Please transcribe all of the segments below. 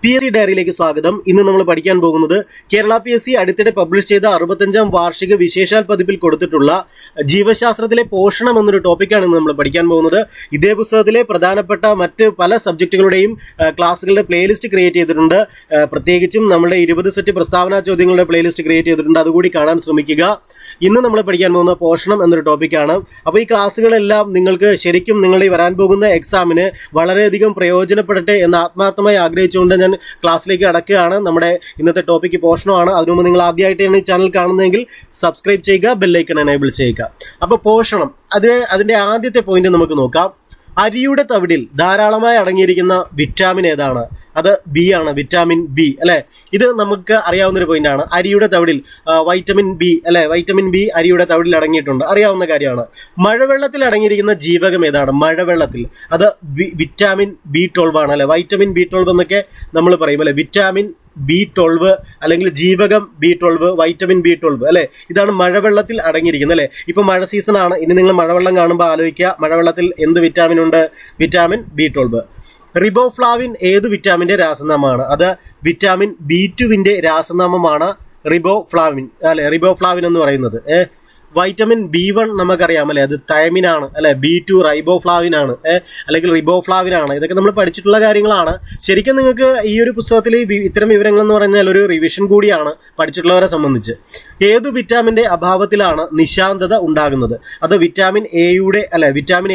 PSC ഡയറിയിലേക്ക് സ്വാഗതം. ഇന്ന് നമ്മൾ പഠിക്കാൻ പോകുന്നത് കേരള PSC അടുത്തിടെ പബ്ലിഷ് ചെയ്ത 65ാം വാർഷിക വിശേഷാൽ പതിപ്പിൽ കൊടുത്തിട്ടുള്ള ജീവശാസ്ത്രത്തിലെ പോഷണം എന്നൊരു ടോപ്പിക്കാണ് ഇന്ന് നമ്മൾ പഠിക്കാൻ പോകുന്നത്. ഇതേ പുസ്തകത്തിലെ പ്രധാനപ്പെട്ട മറ്റ് പല സബ്ജക്റ്റുകളുടെയും ക്ലാസ്സുകളുടെ പ്ലേലിസ്റ്റ് ക്രിയേറ്റ് ചെയ്തിട്ടുണ്ട്. പ്രത്യേകിച്ചും നമ്മുടെ 20 സെറ്റ് പ്രസ്താവന ചോദ്യങ്ങളുടെ പ്ലേലിസ്റ്റ് ക്രിയേറ്റ് ചെയ്തിട്ടുണ്ട്. അതുകൂടി കാണാൻ ശ്രമിക്കുക. ഇന്ന് നമ്മൾ പഠിക്കാൻ പോകുന്ന പോഷണം എന്നൊരു ടോപ്പിക്കാണ്. അപ്പോൾ ഈ ക്ലാസ്സുകളെല്ലാം നിങ്ങൾക്ക് ശരിക്കും നിങ്ങളുടെ വരാൻ പോകുന്ന എക്സാമിന് വളരെയധികം പ്രയോജനപ്പെടട്ടെ എന്ന് ആത്മാർത്ഥമായി ആഗ്രഹിച്ചുകൊണ്ട് ഞാൻ ക്ലാസ്സിലേക്ക് കടക്കുകയാണ്. നമ്മുടെ ഇന്നത്തെ ടോപ്പിക്ക് പോഷണമാണ്. അതിനുമുമ്പ് നിങ്ങൾ ആദ്യമായിട്ടാണ് ഈ ചാനൽ കാണുന്നതെങ്കിൽ സബ്സ്ക്രൈബ് ചെയ്യുക, ബെല്ലൈക്കൺ എനേബിൾ ചെയ്യുക. അപ്പോൾ പോഷണം അതിന്റെ ആദ്യത്തെ പോയിന്റ് നമുക്ക് നോക്കാം. അരിയുടെ തവിടിൽ ധാരാളമായി അടങ്ങിയിരിക്കുന്ന വിറ്റാമിൻ ഏതാണ്? അത് ബി ആണ്, വിറ്റാമിൻ ബി അല്ലെ. ഇത് നമുക്ക് അറിയാവുന്ന ഒരു പോയിന്റ് ആണ്. അരിയുടെ തവിടിൽ വൈറ്റമിൻ ബി അല്ലെ, വൈറ്റമിൻ ബി അരിയുടെ തവിടിൽ അടങ്ങിയിട്ടുണ്ട്, അറിയാവുന്ന കാര്യമാണ്. മഴവെള്ളത്തിൽ അടങ്ങിയിരിക്കുന്ന ജീവകം ഏതാണ്? മഴവെള്ളത്തിൽ അത് വിറ്റാമിൻ B12 ആണ് അല്ലെ. വൈറ്റമിൻ B12 എന്നൊക്കെ നമ്മൾ പറയും അല്ലെ. വിറ്റാമിൻ B12 അല്ലെങ്കിൽ ജീവകം B12, വൈറ്റമിൻ B12 അല്ലെ. ഇതാണ് മഴവെള്ളത്തിൽ അടങ്ങിയിരിക്കുന്നത് അല്ലെ. ഇപ്പൊ മഴ സീസൺ ആണ്. ഇനി നിങ്ങൾ മഴവെള്ളം കാണുമ്പോൾ ആലോചിക്കുക, മഴവെള്ളത്തിൽ എന്ത് വിറ്റാമിൻ ഉണ്ട്? Vitamin B12. റിബോഫ്ലാവിൻ ഏത് വിറ്റാമിന്റെ രാസനാമമാണ്? അത് വിറ്റാമിൻ B2വിന്റെ രാസനാമമാണ് റിബോഫ്ലാവിൻ അല്ലെ. റിബോഫ്ലാവിൻ എന്ന് പറയുന്നത് വൈറ്റമിൻ B1 നമുക്കറിയാം അല്ലെ, അത് തൈമിൻ ആണ് അല്ലെ. B2 റൈബോഫ്ലാവിൻ ആണ് അല്ലെങ്കിൽ റിബോഫ്ലാവിൻ ആണ്. ഇതൊക്കെ നമ്മൾ പഠിച്ചിട്ടുള്ള കാര്യങ്ങളാണ്. ശരിക്കും നിങ്ങൾക്ക് ഈ ഒരു പുസ്തകത്തിൽ ഇത്തരം വിവരങ്ങൾ എന്ന് പറഞ്ഞാൽ ഒരു റിവിഷൻ കൂടിയാണ് പഠിച്ചിട്ടുള്ളവരെ സംബന്ധിച്ച്. ഏതു വിറ്റാമിന്റെ അഭാവത്തിലാണ് നിശാന്തത ഉണ്ടാകുന്നത്? അത് വിറ്റാമിൻ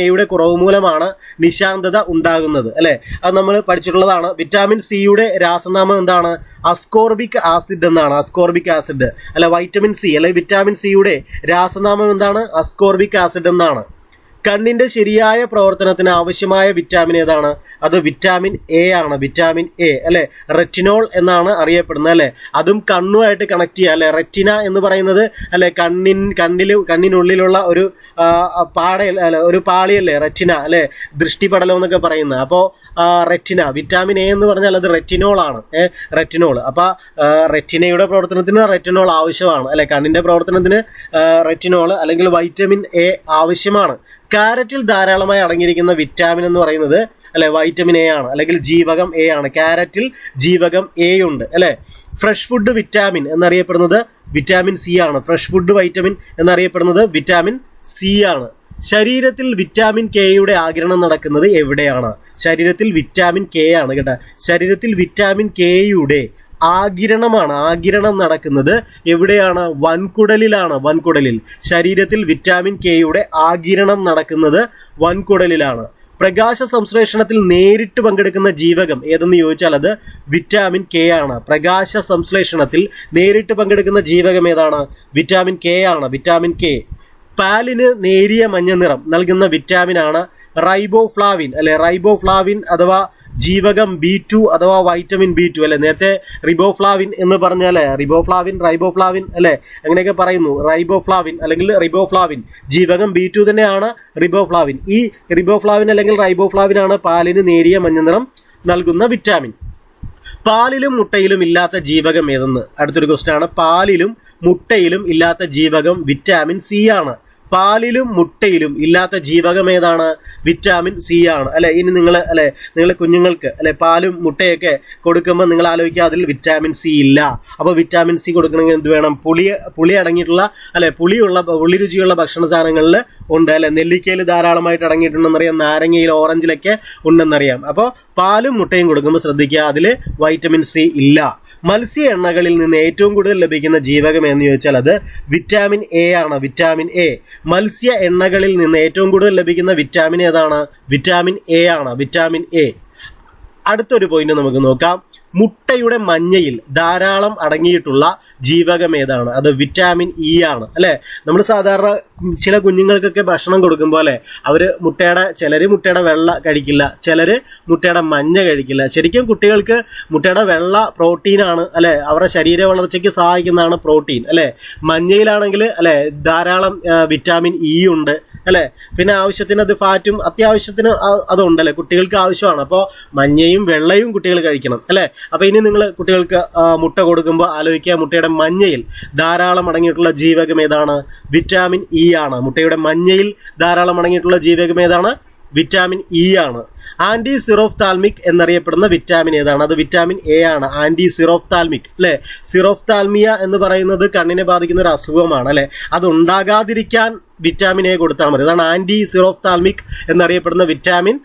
എയുടെ കുറവ് മൂലമാണ് നിശാന്തത ഉണ്ടാകുന്നത് അല്ലെ. അത് നമ്മൾ പഠിച്ചിട്ടുള്ളതാണ്. വിറ്റാമിൻ സിയുടെ രാസനാമം എന്താണ്? അസ്കോർബിക് ആസിഡ് എന്നാണ്. അസ്കോർബിക് ആസിഡ് അല്ലെ. വൈറ്റമിൻ സി അല്ലെ വിറ്റാമിൻ സിയുടെ രാസനാമം എന്താണ്? അസ്കോർബിക് ആസിഡ് എന്നാണ്. കണ്ണിന്റെ ശരിയായ പ്രവർത്തനത്തിന് ആവശ്യമായ വിറ്റാമിൻ ഏതാണ്? അത് വിറ്റാമിൻ എ ആണ്. വിറ്റാമിൻ എ അല്ലെ. റെറ്റിനോൾ എന്നാണ് അറിയപ്പെടുന്നത് അല്ലെ. അതും കണ്ണുമായിട്ട് കണക്ട് ചെയ്യുക അല്ലെ. റെറ്റിന എന്ന് പറയുന്നത് അല്ലെ കണ്ണിനുള്ളിലുള്ള ഒരു ഒരു പാളിയല്ലേ റെറ്റിന അല്ലെ. ദൃഷ്ടിപടലം എന്നൊക്കെ പറയുന്നത്. അപ്പോൾ റെറ്റിന, വിറ്റാമിൻ എ എന്ന് പറഞ്ഞാൽ അത് റെറ്റിനോൾ ആണ്. റെറ്റിനോൾ. അപ്പൊ റെറ്റിനയുടെ പ്രവർത്തനത്തിന് റെറ്റിനോൾ ആവശ്യമാണ് അല്ലെ. കണ്ണിന്റെ പ്രവർത്തനത്തിന് റെറ്റിനോൾ അല്ലെങ്കിൽ വൈറ്റമിൻ എ ആവശ്യമാണ്. കാരറ്റിൽ ധാരാളമായി അടങ്ങിയിരിക്കുന്ന വിറ്റാമിൻ എന്ന് പറയുന്നത് അല്ലെ വൈറ്റമിൻ എ ആണ് അല്ലെങ്കിൽ ജീവകം എ ആണ്. കാരറ്റിൽ ജീവകം എ ഉണ്ട് അല്ലെ. ഫ്രഷ് ഫുഡ് വിറ്റാമിൻ എന്നറിയപ്പെടുന്നത് വിറ്റാമിൻ സി ആണ്. ഫ്രഷ് ഫുഡ് വൈറ്റമിൻ എന്നറിയപ്പെടുന്നത് വിറ്റാമിൻ സി ആണ്. ശരീരത്തിൽ വിറ്റാമിൻ കെയുടെ ആഗിരണം നടക്കുന്നത് എവിടെയാണ്? ശരീരത്തിൽ വിറ്റാമിൻ കെ ആണ് കേട്ടോ. ശരീരത്തിൽ വിറ്റാമിൻ കെയുടെ ആഗിരണം നടക്കുന്നത് എവിടെയാണ്? വൻകുടലിലാണ്. വൻകുടലിൽ. ശരീരത്തിൽ വിറ്റാമിൻ കെയുടെ ആഗിരണം നടക്കുന്നത് വൻകുടലിലാണ്. പ്രകാശ സംശ്ലേഷണത്തിൽ നേരിട്ട് പങ്കെടുക്കുന്ന ജീവകം ഏതെന്ന് ചോദിച്ചാൽ അത് വിറ്റാമിൻ കെ ആണ്. പ്രകാശ സംശ്ലേഷണത്തിൽ നേരിട്ട് പങ്കെടുക്കുന്ന ജീവകം ഏതാണ്? വിറ്റാമിൻ കെ ആണ്. Vitamin K. പാലിന് നേരിയ മഞ്ഞ നിറം നൽകുന്ന വിറ്റാമിൻ ആണ് റൈബോഫ്ലാവിൻ അല്ലെ. റൈബോഫ്ലാവിൻ അഥവാ ജീവകം B2 അഥവാ വൈറ്റമിൻ B2 അല്ലെ. നേരത്തെ റിബോഫ്ലാവിൻ എന്ന് പറഞ്ഞാലേ റൈബോഫ്ലാവിൻ അല്ലെ, അങ്ങനെയൊക്കെ പറയുന്നു. റൈബോഫ്ലാവിൻ അല്ലെങ്കിൽ റിബോഫ്ലാവിൻ ജീവകം B2 തന്നെയാണ് റിബോഫ്ലാവിൻ. ഈ റിബോഫ്ലാവിൻ അല്ലെങ്കിൽ റൈബോഫ്ലാവിൻ ആണ് പാലിന് നേരിയ മഞ്ഞ നിറം നൽകുന്ന വിറ്റാമിൻ. പാലിലും മുട്ടയിലും ഇല്ലാത്ത ജീവകം ഏതെന്ന് അടുത്തൊരു ക്വസ്റ്റ്യൻ ആണ്. പാലിലും മുട്ടയിലും ഇല്ലാത്ത ജീവകം വിറ്റാമിൻ സി ആണ്. പാലിലും മുട്ടയിലും ഇല്ലാത്ത ജീവകം ഏതാണ്? വിറ്റാമിൻ സി ആണ് അല്ലെ. ഇനി നിങ്ങൾ കുഞ്ഞുങ്ങൾക്ക് അല്ലെ പാലും മുട്ടയൊക്കെ കൊടുക്കുമ്പോൾ നിങ്ങൾ ആലോചിക്കുക, അതിൽ വിറ്റാമിൻ സി ഇല്ല. അപ്പോൾ വിറ്റാമിൻ സി കൊടുക്കണമെങ്കിൽ എന്ത് വേണം? പുളി അടങ്ങിയിട്ടുള്ള അല്ലെ, പുളി രുചിയുള്ള ഭക്ഷണ സാധനങ്ങളിൽ ഉണ്ട് അല്ലെ. നെല്ലിക്കയിൽ ധാരാളമായിട്ട് അടങ്ങിയിട്ടുണ്ടെന്നറിയാം, നാരങ്ങയിൽ ഓറഞ്ചിലൊക്കെ ഉണ്ടെന്നറിയാം. അപ്പോൾ പാലും മുട്ടയും കൊടുക്കുമ്പോൾ ശ്രദ്ധിക്കുക, അതിൽ വൈറ്റമിൻ സി ഇല്ല. മത്സ്യ എണ്ണകളിൽ നിന്ന് ഏറ്റവും കൂടുതൽ ലഭിക്കുന്ന ജീവകം എന്ന് ചോദിച്ചാൽ അത് വിറ്റാമിൻ എ ആണ്. Vitamin A. മത്സ്യ എണ്ണകളിൽ നിന്ന് ഏറ്റവും കൂടുതൽ ലഭിക്കുന്ന വിറ്റാമിൻ ഏതാണ്? വിറ്റാമിൻ എ ആണ്. Vitamin A. അടുത്തൊരു പോയിന്റ് നമുക്ക് നോക്കാം. മുട്ടയുടെ മഞ്ഞയിൽ ധാരാളം അടങ്ങിയിട്ടുള്ള ജീവകം ഏതാണ്? അത് വിറ്റാമിൻ ഇ ആണ് അല്ലെ. നമ്മൾ സാധാരണ ചില കുഞ്ഞുങ്ങൾക്കൊക്കെ ഭക്ഷണം കൊടുക്കുമ്പോൾ അല്ലെ, ചിലര് മുട്ടയുടെ വെള്ള കഴിക്കില്ല, ചിലര് മുട്ടയുടെ മഞ്ഞ കഴിക്കില്ല. ശരിക്കും കുട്ടികൾക്ക് മുട്ടയുടെ വെള്ള പ്രോട്ടീനാണ് അല്ലെ, അവരുടെ ശരീര വളർച്ചയ്ക്ക് സഹായിക്കുന്നതാണ് പ്രോട്ടീൻ അല്ലെ. മഞ്ഞയിലാണെങ്കിൽ അല്ലെ ധാരാളം വിറ്റാമിൻ ഇ ഉണ്ട് അല്ലെ. പിന്നെ ആവശ്യത്തിന് അത് ഫാറ്റും അത്യാവശ്യത്തിന് അതുണ്ടല്ലേ, കുട്ടികൾക്ക് ആവശ്യമാണ്. അപ്പോൾ മഞ്ഞയും വെള്ളയും കുട്ടികൾ കഴിക്കണം അല്ലെ. അപ്പോൾ ഇനി നിങ്ങൾ കുട്ടികൾക്ക് മുട്ട കൊടുക്കുമ്പോൾ ആലോചിക്കുക, മുട്ടയുടെ മഞ്ഞയിൽ ധാരാളം അടങ്ങിയിട്ടുള്ള ജീവകം ഏതാണ്? വിറ്റാമിൻ ഇ ആണ്. മുട്ടയുടെ മഞ്ഞയിൽ ധാരാളം അടങ്ങിയിട്ടുള്ള ജീവകം ഏതാണ്? വിറ്റാമിൻ ഇ ആണ്. ആന്റി സിറോഫ്താൽമിക് എന്നറിയപ്പെടുന്ന വിറ്റാമിൻ ഏതാണ്? അത് വിറ്റാമിൻ എ ആണ്. ആന്റി സിറോഫ്താൽമിക് അല്ലെ. സിറോഫ്താൽമിയ എന്ന് പറയുന്നത് കണ്ണിനെ ബാധിക്കുന്ന ഒരു അസുഖമാണ് അല്ലെ. അത് ഉണ്ടാകാതിരിക്കാൻ വിറ്റാമിൻ എ കൊടുത്താൽ മതി. അതാണ് ആന്റി സിറോഫ്താൽമിക് എന്നറിയപ്പെടുന്ന വിറ്റാമിൻ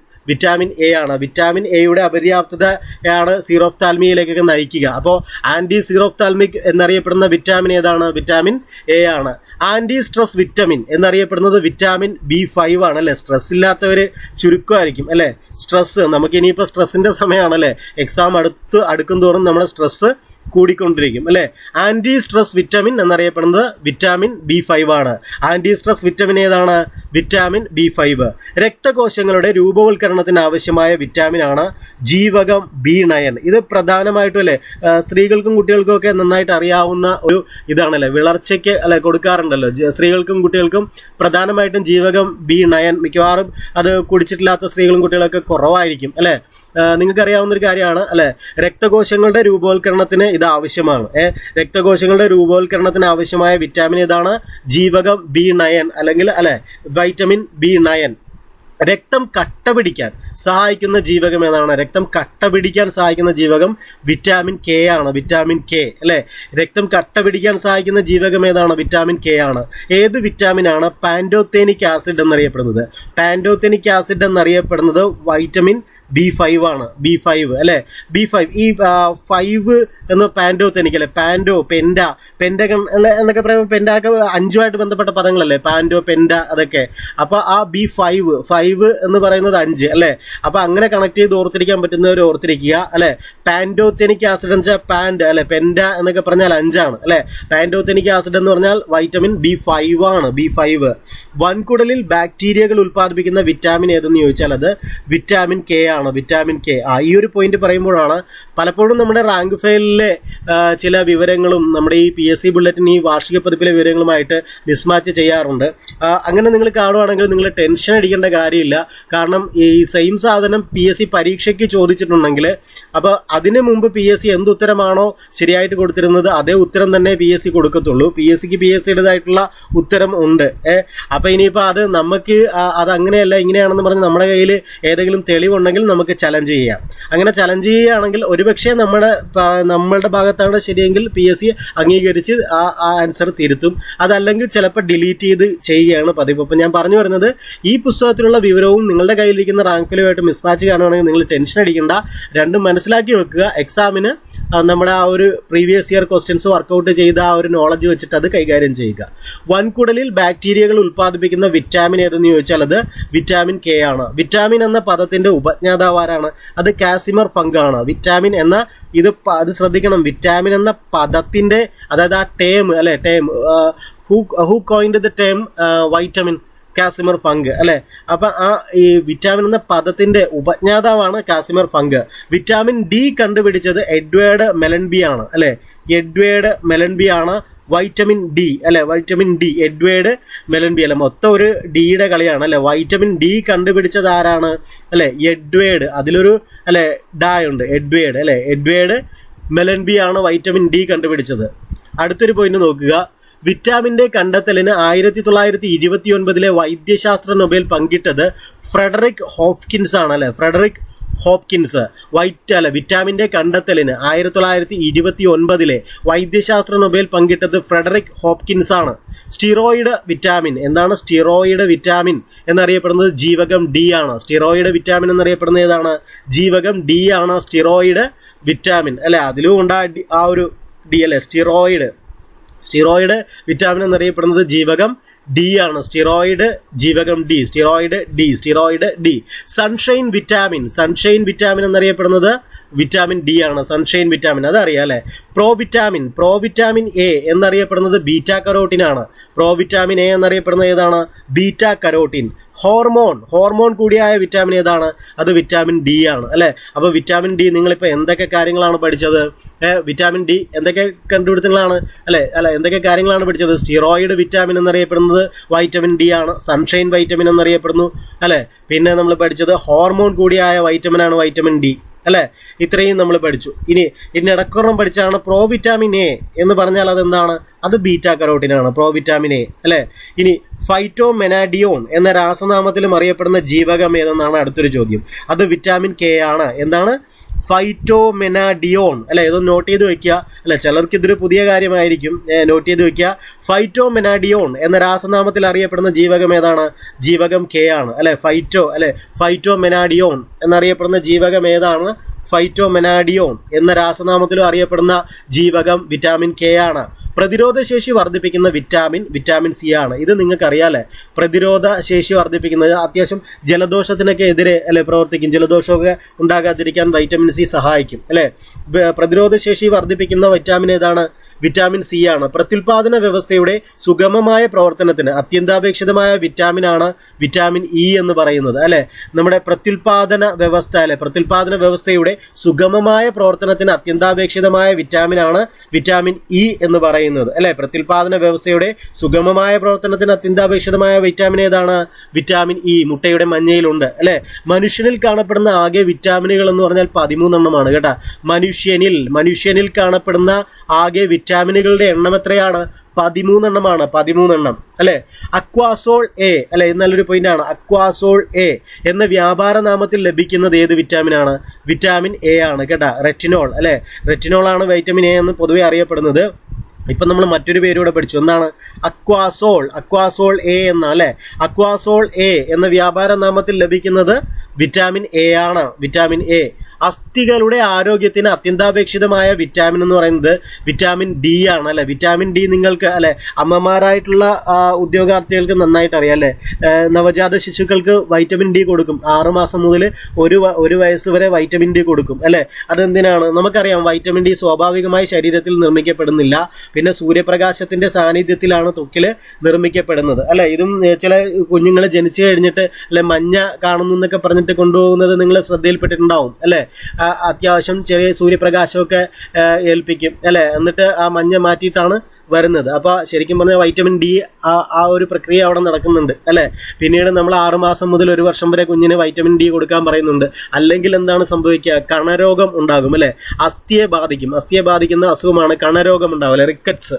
എ ആണ്. വിറ്റാമിൻ എയുടെ അപര്യാപ്തതയാണ് സിറോഫ്താൽമിയയിലേക്കൊക്കെ നയിക്കുക. അപ്പോൾ ആന്റി സിറോഫ്താൽമിക് എന്നറിയപ്പെടുന്ന വിറ്റാമിൻ ഏതാണ്? വിറ്റാമിൻ എ ആണ്. ആന്റി സ്ട്രെസ് വിറ്റമിൻ എന്നറിയപ്പെടുന്നത് വിറ്റാമിൻ B5 ആണ് അല്ലെ. സ്ട്രെസ് ഇല്ലാത്തവർ ചുരുക്കമായിരിക്കും അല്ലെ. സ്ട്രെസ് നമുക്ക് ഇനിയിപ്പോൾ സ്ട്രെസ്സിന്റെ സമയമാണല്ലേ. എക്സാം അടുക്കും തോറും നമ്മുടെ സ്ട്രെസ് കൂടിക്കൊണ്ടിരിക്കും അല്ലെ. ആന്റി സ്ട്രെസ് വിറ്റമിൻ എന്നറിയപ്പെടുന്നത് വിറ്റാമിൻ B5 ആണ്. ആന്റി സ്ട്രെസ് വിറ്റമിൻ ഏതാണ്? Vitamin B5. രക്തകോശങ്ങളുടെ രൂപവൽക്കരണത്തിന് ആവശ്യമായ വിറ്റാമിൻ ആണ് ജീവകം B9. ഇത് പ്രധാനമായിട്ടും അല്ലെ സ്ത്രീകൾക്കും കുട്ടികൾക്കും ഒക്കെ നന്നായിട്ട് അറിയാവുന്ന ഒരു ഇതാണല്ലേ. വിളർച്ചയ്ക്ക് അല്ലെ കൊടുക്കാറുണ്ടല്ലോ സ്ത്രീകൾക്കും കുട്ടികൾക്കും. പ്രധാനമായിട്ടും ജീവകം B9 മിക്കവാറും അത് കുടിച്ചിട്ടില്ലാത്ത സ്ത്രീകളും കുട്ടികളൊക്കെ കുറവായിരിക്കും അല്ലെ. നിങ്ങൾക്ക് അറിയാവുന്ന ഒരു കാര്യമാണ് അല്ലെ. രക്തകോശങ്ങളുടെ രൂപവൽക്കരണത്തിന് ഇത് ആവശ്യമാണ്. രക്തകോശങ്ങളുടെ രൂപവൽക്കരണത്തിന് ആവശ്യമായ വിറ്റാമിൻ ഏതാണ്? ജീവകം B9 അല്ലെങ്കിൽ അല്ലെ വൈറ്റമിൻ B9. രക്തം കട്ട പിടിക്കാൻ സഹായിക്കുന്ന ജീവകം ഏതാണ്? രക്തം കട്ട പിടിക്കാൻ സഹായിക്കുന്ന ജീവകം വിറ്റാമിൻ കെ ആണ്. വിറ്റാമിൻ കെ അല്ലെ. രക്തം കട്ട പിടിക്കാൻ സഹായിക്കുന്ന ജീവകം ഏതാണ്? വിറ്റാമിൻ കെ ആണ്. ഏത് വിറ്റാമിൻ ആണ് പാൻറ്റോത്തേനിക് ആസിഡ് എന്നറിയപ്പെടുന്നത്? പാൻറ്റോത്തേനിക് ആസിഡ് എന്നറിയപ്പെടുന്നത് വൈറ്റമിൻ B5 ആണ്. B5 അല്ലെ. B5 ഈ 5 എന്ന് പാൻറ്റോത്തേനിക് അല്ലെ. പെൻഡഗൺ അല്ലെ എന്നൊക്കെ പറയുമ്പോൾ പെൻഡാക്കെ 5 ബന്ധപ്പെട്ട പദങ്ങളല്ലേ. പാൻറ്റോ പെൻഡ അതൊക്കെ. അപ്പൊ ആ B5 എന്ന് പറയുന്നത് 5 അല്ലെ. അപ്പൊ അങ്ങനെ കണക്ട് ചെയ്ത് ഓർത്തിരിക്കാൻ പറ്റുന്നവർ ഓർത്തിരിക്കുക അല്ലെ. പാൻറ്റോത്തേനിക് ആസിഡ് എന്ന് വെച്ചാൽ പാൻഡ് അല്ലെ. പെൻഡ എന്നൊക്കെ പറഞ്ഞാൽ 5 ആണ് അല്ലെ. പാൻറ്റോത്തേനിക് ആസിഡ് എന്ന് പറഞ്ഞാൽ വൈറ്റമിൻ B5 ആണ്. B5. വൻകുടലിൽ ബാക്ടീരിയകൾ ഉൽപ്പാദിപ്പിക്കുന്ന വിറ്റാമിൻ ഏതെന്ന് ചോദിച്ചാൽ അത് വിറ്റാമിൻ കെ ആണ്. Vitamin K. ഈ ഒരു പോയിന്റ് പറയുമ്പോഴാണ് പലപ്പോഴും നമ്മുടെ റാങ്ക് ഫയലിലെ ചില വിവരങ്ങളും നമ്മുടെ ഈ PSC ബുള്ളറ്റിൻ ഈ വാർഷിക പതിപ്പിലെ വിവരങ്ങളുമായിട്ട് മിസ്മാച്ച് ചെയ്യാറുണ്ട്. അങ്ങനെ നിങ്ങൾ കാണുവാണെങ്കിൽ നിങ്ങൾ ടെൻഷൻ അടിക്കേണ്ട കാര്യമില്ല. കാരണം ഈ സെയിം സാധനം PSC പരീക്ഷയ്ക്ക് ചോദിച്ചിട്ടുണ്ടെങ്കിൽ അപ്പോൾ അതിന് മുമ്പ് PSC എന്ത് ഉത്തരമാണോ ശരിയായിട്ട് കൊടുത്തിരുന്നത് അതേ ഉത്തരം തന്നെ PSC കൊടുക്കത്തുള്ളൂ. PSCക്ക് PSCയുടേതായിട്ടുള്ള ഉത്തരം ഉണ്ട്. അപ്പോൾ ഇനിയിപ്പോൾ അത് നമുക്ക് അത് അങ്ങനെയല്ല ഇങ്ങനെയാണെന്ന് പറഞ്ഞ് നമ്മുടെ കയ്യിൽ ഏതെങ്കിലും തെളിവുണ്ടെങ്കിൽ നമുക്ക് ചലഞ്ച് ചെയ്യാം. അങ്ങനെ ചലഞ്ച് ചെയ്യുകയാണെങ്കിൽ ഒരുപക്ഷെ നമ്മളുടെ ഭാഗത്താണ് ശരിയെങ്കിൽ PSC അംഗീകരിച്ച് ആ ആൻസർ തിരുത്തും. അതല്ലെങ്കിൽ ചിലപ്പോൾ ഡിലീറ്റ് ചെയ്ത് ചെയ്യുകയാണ് പതിവ്. അപ്പം ഞാൻ പറഞ്ഞു വരുന്നത് ഈ പുസ്തകത്തിലുള്ള വിവരവും നിങ്ങളുടെ കയ്യിലിരിക്കുന്ന റാങ്കിലുമായിട്ട് മിസ്മാച്ച് കാണുകയാണെങ്കിൽ നിങ്ങൾ ടെൻഷൻ അടിക്കേണ്ട. രണ്ടും മനസ്സിലാക്കി വെക്കുക. എക്സാമിന് നമ്മുടെ ആ ഒരു പ്രീവിയസ് ഇയർ ക്വസ്റ്റ്യൻസ് വർക്കൗട്ട് ചെയ്ത ആ ഒരു നോളജ് വെച്ചിട്ട് അത് കൈകാര്യം ചെയ്യുക. വൻകുടലിൽ ബാക്ടീരിയകൾ ഉൽപ്പാദിപ്പിക്കുന്ന വിറ്റാമിൻ ഏതെന്ന് ചോദിച്ചാൽ അത് വിറ്റാമിൻ കെ ആണ്. വിറ്റാമിൻ എന്ന പദത്തിന്റെ ഉപജ്ഞാതാവാരാണ്? അത് കാസിമർ ഫങ്ക് ആണ്. വിറ്റാമിൻ എന്ന അത് ശ്രദ്ധിക്കണം. വിറ്റാമിൻ എന്ന പദത്തിന്റെ അതായത് ആ ടേം അല്ലെ who coined the term vitamin? Casimir funk അല്ലെ. അപ്പൊ ആ ഈ വിറ്റാമിൻ എന്ന പദത്തിന്റെ ഉപജ്ഞാതാവാണ് കാസിമർ ഫങ്ക്. വിറ്റാമിൻ ഡി കണ്ടുപിടിച്ചത് എഡ്വേർഡ് മെലൻബി ആണ് അല്ലെ. എഡ്വേർഡ് മെലൻബി ആണ് വൈറ്റമിൻ ഡി അല്ലെ. വൈറ്റമിൻ ഡി എഡ്വേർഡ് മെലൻബി അല്ലെ. മൊത്തം ഒരു ഡിയുടെ കളിയാണ് അല്ലെ. വൈറ്റമിൻ ഡി കണ്ടുപിടിച്ചത് ആരാണ് അല്ലെ? എഡ്വേർഡ്. അതിലൊരു അല്ലെ ഡായുണ്ട്. എഡ്വേർഡ് അല്ലെ. എഡ്വേർഡ് മെലൻബി ആണ് വൈറ്റമിൻ ഡി കണ്ടുപിടിച്ചത്. അടുത്തൊരു പോയിന്റ് നോക്കുക. വിറ്റാമിന്റെ കണ്ടെത്തലിന് 1929 വൈദ്യശാസ്ത്ര നൊബേൽ പങ്കിട്ടത് ഫ്രെഡറിക് ഹോപ്കിൻസ് ആണ് അല്ലെ. Frederick Hopkins. വിറ്റാമിന്റെ കണ്ടെത്തലിന് 1929 വൈദ്യശാസ്ത്ര നൊബേൽ പങ്കിട്ടത് ഫ്രെഡറിക് ഹോപ്കിൻസ് ആണ്. സ്റ്റിറോയിഡ് വിറ്റാമിൻ എന്താണ്? സ്റ്റിറോയിഡ് വിറ്റാമിൻ എന്നറിയപ്പെടുന്നത് ജീവകം ഡി ആണ്. സ്റ്റിറോയിഡ് വിറ്റാമിൻ എന്നറിയപ്പെടുന്നത് ഏതാണ്? ജീവകം ഡി ആണ് സ്റ്റിറോയിഡ് വിറ്റാമിൻ അല്ലെ. അതിലും ഉണ്ടാ ആ ഒരു ഡി അല്ലെ. സ്റ്റിറോയിഡ് വിറ്റാമിൻ എന്നറിയപ്പെടുന്നത് ജീവകം ഡി ആണ്. സ്റ്റിറോയിഡ് ജീവകം D. Steroid D. Sunshine vitamin എന്നറിയപ്പെടുന്നത് വിറ്റാമിൻ ഡി ആണ്. സൺഷൈൻ വിറ്റാമിൻ അതറിയാം അല്ലെ. പ്രോവിറ്റാമിൻ എ എന്നറിയപ്പെടുന്നത് ബീറ്റാ കരോട്ടിൻ ആണ്. പ്രോവിറ്റാമിൻ എ എന്നറിയപ്പെടുന്നത് ഏതാണ്? Beta carotene. ഹോർമോൺ കൂടിയായ വിറ്റാമിൻ ഏതാണ്? അത് വിറ്റാമിൻ ഡി ആണ് അല്ലെ. അപ്പോൾ വിറ്റാമിൻ ഡി നിങ്ങളിപ്പോൾ എന്തൊക്കെ കാര്യങ്ങളാണ് പഠിച്ചത്? വിറ്റാമിൻ ഡി എന്തൊക്കെ കണ്ടുപിടുത്തങ്ങളാണ് അല്ലെ എന്തൊക്കെ കാര്യങ്ങളാണ് പഠിച്ചത്? സ്റ്റിറോയിഡ് വിറ്റാമിൻ എന്നറിയപ്പെടുന്നത് വൈറ്റമിൻ ഡി ആണ്. സൺഷൈൻ വൈറ്റമിൻ എന്നറിയപ്പെടുന്നു അല്ലെ. പിന്നെ നമ്മൾ പഠിച്ചത് ഹോർമോൺ കൂടിയായ വൈറ്റമിൻ ആണ് വൈറ്റമിൻ ഡി അല്ലേ? ഇത്രയും നമ്മൾ പഠിച്ചു. ഇനി ഇടക്കൊരെണ്ണം പഠിച്ചാണ് പ്രോ വിറ്റാമിൻ എ എന്ന് പറഞ്ഞാൽ അതെന്താണ്? അത് ബീറ്റാ കരോട്ടിനാണ് പ്രോ വിറ്റാമിൻ എ, അല്ലേ? ഇനി ഫൈറ്റോമെനാഡിയോൺ എന്ന രാസനാമത്തിലും അറിയപ്പെടുന്ന ജീവകം ഏതെന്നാണ് അടുത്തൊരു ചോദ്യം. അത് വിറ്റാമിൻ കെ ആണ്. എന്താണ്? ഫൈറ്റോമെനാഡിയോൺ, അല്ലെ? ഇതൊന്ന് നോട്ട് ചെയ്ത് വെക്കുക, അല്ലെ? ചിലർക്ക് ഇതൊരു പുതിയ കാര്യമായിരിക്കും, നോട്ട് ചെയ്ത് വെക്കുക. ഫൈറ്റോമെനാഡിയോൺ എന്ന രാസനാമത്തിൽ അറിയപ്പെടുന്ന ജീവകം ഏതാണ്? ജീവകം കെ ആണ്, അല്ലെ? ഫൈറ്റോമെനാഡിയോൺ എന്നറിയപ്പെടുന്ന ജീവകം ഏതാണ്? ഫൈറ്റോമെനാഡിയോൺ എന്ന രാസനാമത്തിലും അറിയപ്പെടുന്ന ജീവകം വിറ്റാമിൻ കെ ആണ്. പ്രതിരോധ ശേഷി വർദ്ധിപ്പിക്കുന്ന വിറ്റാമിൻ സി ആണ്. ഇത് നിങ്ങൾക്ക് അറിയാലേ, പ്രതിരോധ ശേഷി വർദ്ധിപ്പിക്കുന്നത് അത്യാവശ്യം ജലദോഷത്തിനൊക്കെ എതിരെ അല്ലെ പ്രവർത്തിക്കും. ജലദോഷമൊക്കെ ഉണ്ടാകാതിരിക്കാൻ വൈറ്റമിൻ സി സഹായിക്കും, അല്ലെ? പ്രതിരോധ ശേഷി വർദ്ധിപ്പിക്കുന്ന വിറ്റാമിൻ ഏതാണ്? വിറ്റാമിൻ സി ആണ്. പ്രത്യുൽപാദന വ്യവസ്ഥയുടെ സുഗമമായ പ്രവർത്തനത്തിന് അത്യന്താപേക്ഷിതമായ വിറ്റാമിനാണ് വിറ്റാമിൻ ഇ എന്ന് പറയുന്നത്, അല്ലെ? നമ്മുടെ പ്രത്യുൽപാദന വ്യവസ്ഥ, അല്ലെ? പ്രത്യുൽപാദന വ്യവസ്ഥയുടെ സുഗമമായ പ്രവർത്തനത്തിന് അത്യന്താപേക്ഷിതമായ വിറ്റാമിനാണ് വിറ്റാമിൻ ഇ എന്ന് പറയുന്നത്, അല്ലെ? പ്രത്യുൽപാദന വ്യവസ്ഥയുടെ സുഗമമായ പ്രവർത്തനത്തിന് അത്യന്താപേക്ഷിതമായ വിറ്റാമിൻ ഏതാണ്? Vitamin E. മുട്ടയുടെ മഞ്ഞയിലുണ്ട്, അല്ലെ? മനുഷ്യനിൽ കാണപ്പെടുന്ന ആകെ വിറ്റാമിനുകൾ എന്ന് പറഞ്ഞാൽ 13 കേട്ടാ. മനുഷ്യനിൽ കാണപ്പെടുന്ന ആകെ വിറ്റാമിനുകളുടെ എണ്ണം എത്രയാണ്? 13 അല്ലെ? അക്വാസോൾ എ, അല്ലെ? നല്ലൊരു പോയിന്റ് ആണ്. അക്വാസോൾ എ എന്ന വ്യാപാര നാമത്തിൽ ലഭിക്കുന്നത് ഏത് വിറ്റാമിനാണ്? വിറ്റാമിൻ എ ആണ് കേട്ടാ. റെറ്റിനോൾ, അല്ലെ? റെറ്റിനോൾ ആണ് വൈറ്റമിൻ എ എന്ന് പൊതുവെ അറിയപ്പെടുന്നത്. ഇപ്പം നമ്മൾ മറ്റൊരു പേരൂടെ പഠിച്ചു. എന്താണ്? അക്വാസോൾ എ എന്ന, അല്ലെ? അക്വാസോൾ എ എന്ന വ്യാപാര നാമത്തിൽ ലഭിക്കുന്നത് വിറ്റാമിൻ എ ആണ്, വിറ്റാമിൻ എ. അസ്ഥികളുടെ ആരോഗ്യത്തിന് അത്യന്താപേക്ഷിതമായ വിറ്റാമിൻ എന്ന് പറയുന്നത് വിറ്റാമിൻ ഡി ആണ്, അല്ലെ? വിറ്റാമിൻ ഡി നിങ്ങൾക്ക്, അല്ലെ, അമ്മമാരായിട്ടുള്ള ഉദ്യോഗാർത്ഥികൾക്ക് നന്നായിട്ട് അറിയാം, അല്ലെ? നവജാത ശിശുക്കൾക്ക് വൈറ്റമിൻ ഡി കൊടുക്കും. 6 മാസം മുതൽ ഒരു വയസ്സ് വരെ വൈറ്റമിൻ ഡി കൊടുക്കും, അല്ലെ? അതെന്തിനാണ്? നമുക്കറിയാം, വൈറ്റമിൻ ഡി സ്വാഭാവികമായി ശരീരത്തിൽ നിർമ്മിക്കപ്പെടുന്നില്ല. പിന്നെ സൂര്യപ്രകാശത്തിന്റെ സാന്നിധ്യത്തിലാണ് ത്വക്കിൽ നിർമ്മിക്കപ്പെടുന്നത്, അല്ലെ? ഇതും ചില കുഞ്ഞുങ്ങൾ ജനിച്ചു കഴിഞ്ഞിട്ട്, അല്ലെ, മഞ്ഞ കാണുന്നു എന്നൊക്കെ പറഞ്ഞിട്ട് കൊണ്ടുപോകുന്നത് നിങ്ങൾ ശ്രദ്ധയിൽപ്പെട്ടിട്ടുണ്ടാവും, അല്ലെ? അത്യാവശ്യം ചെറിയ സൂര്യപ്രകാശമൊക്കെ ഏൽപ്പിക്കും, അല്ലെ? എന്നിട്ട് ആ മഞ്ഞ മാറ്റിയിട്ടാണ് വരുന്നത്. അപ്പോൾ ശരിക്കും പറഞ്ഞാൽ വൈറ്റമിൻ ഡി ആ ഒരു പ്രക്രിയ അവിടെ നടക്കുന്നുണ്ട്, അല്ലെ? പിന്നീട് നമ്മൾ 6 മാസം മുതൽ 1 വർഷം വരെ കുഞ്ഞിന് വൈറ്റമിൻ ഡി കൊടുക്കാൻ പറയുന്നുണ്ട്. അല്ലെങ്കിൽ എന്താണ് സംഭവിക്കുക? കണരോഗം ഉണ്ടാകും, അല്ലെ? അസ്ഥിയെ ബാധിക്കുന്ന അസുഖമാണ് കണരോഗം ഉണ്ടാവും, അല്ലെ? റിക്കറ്റ്സ്,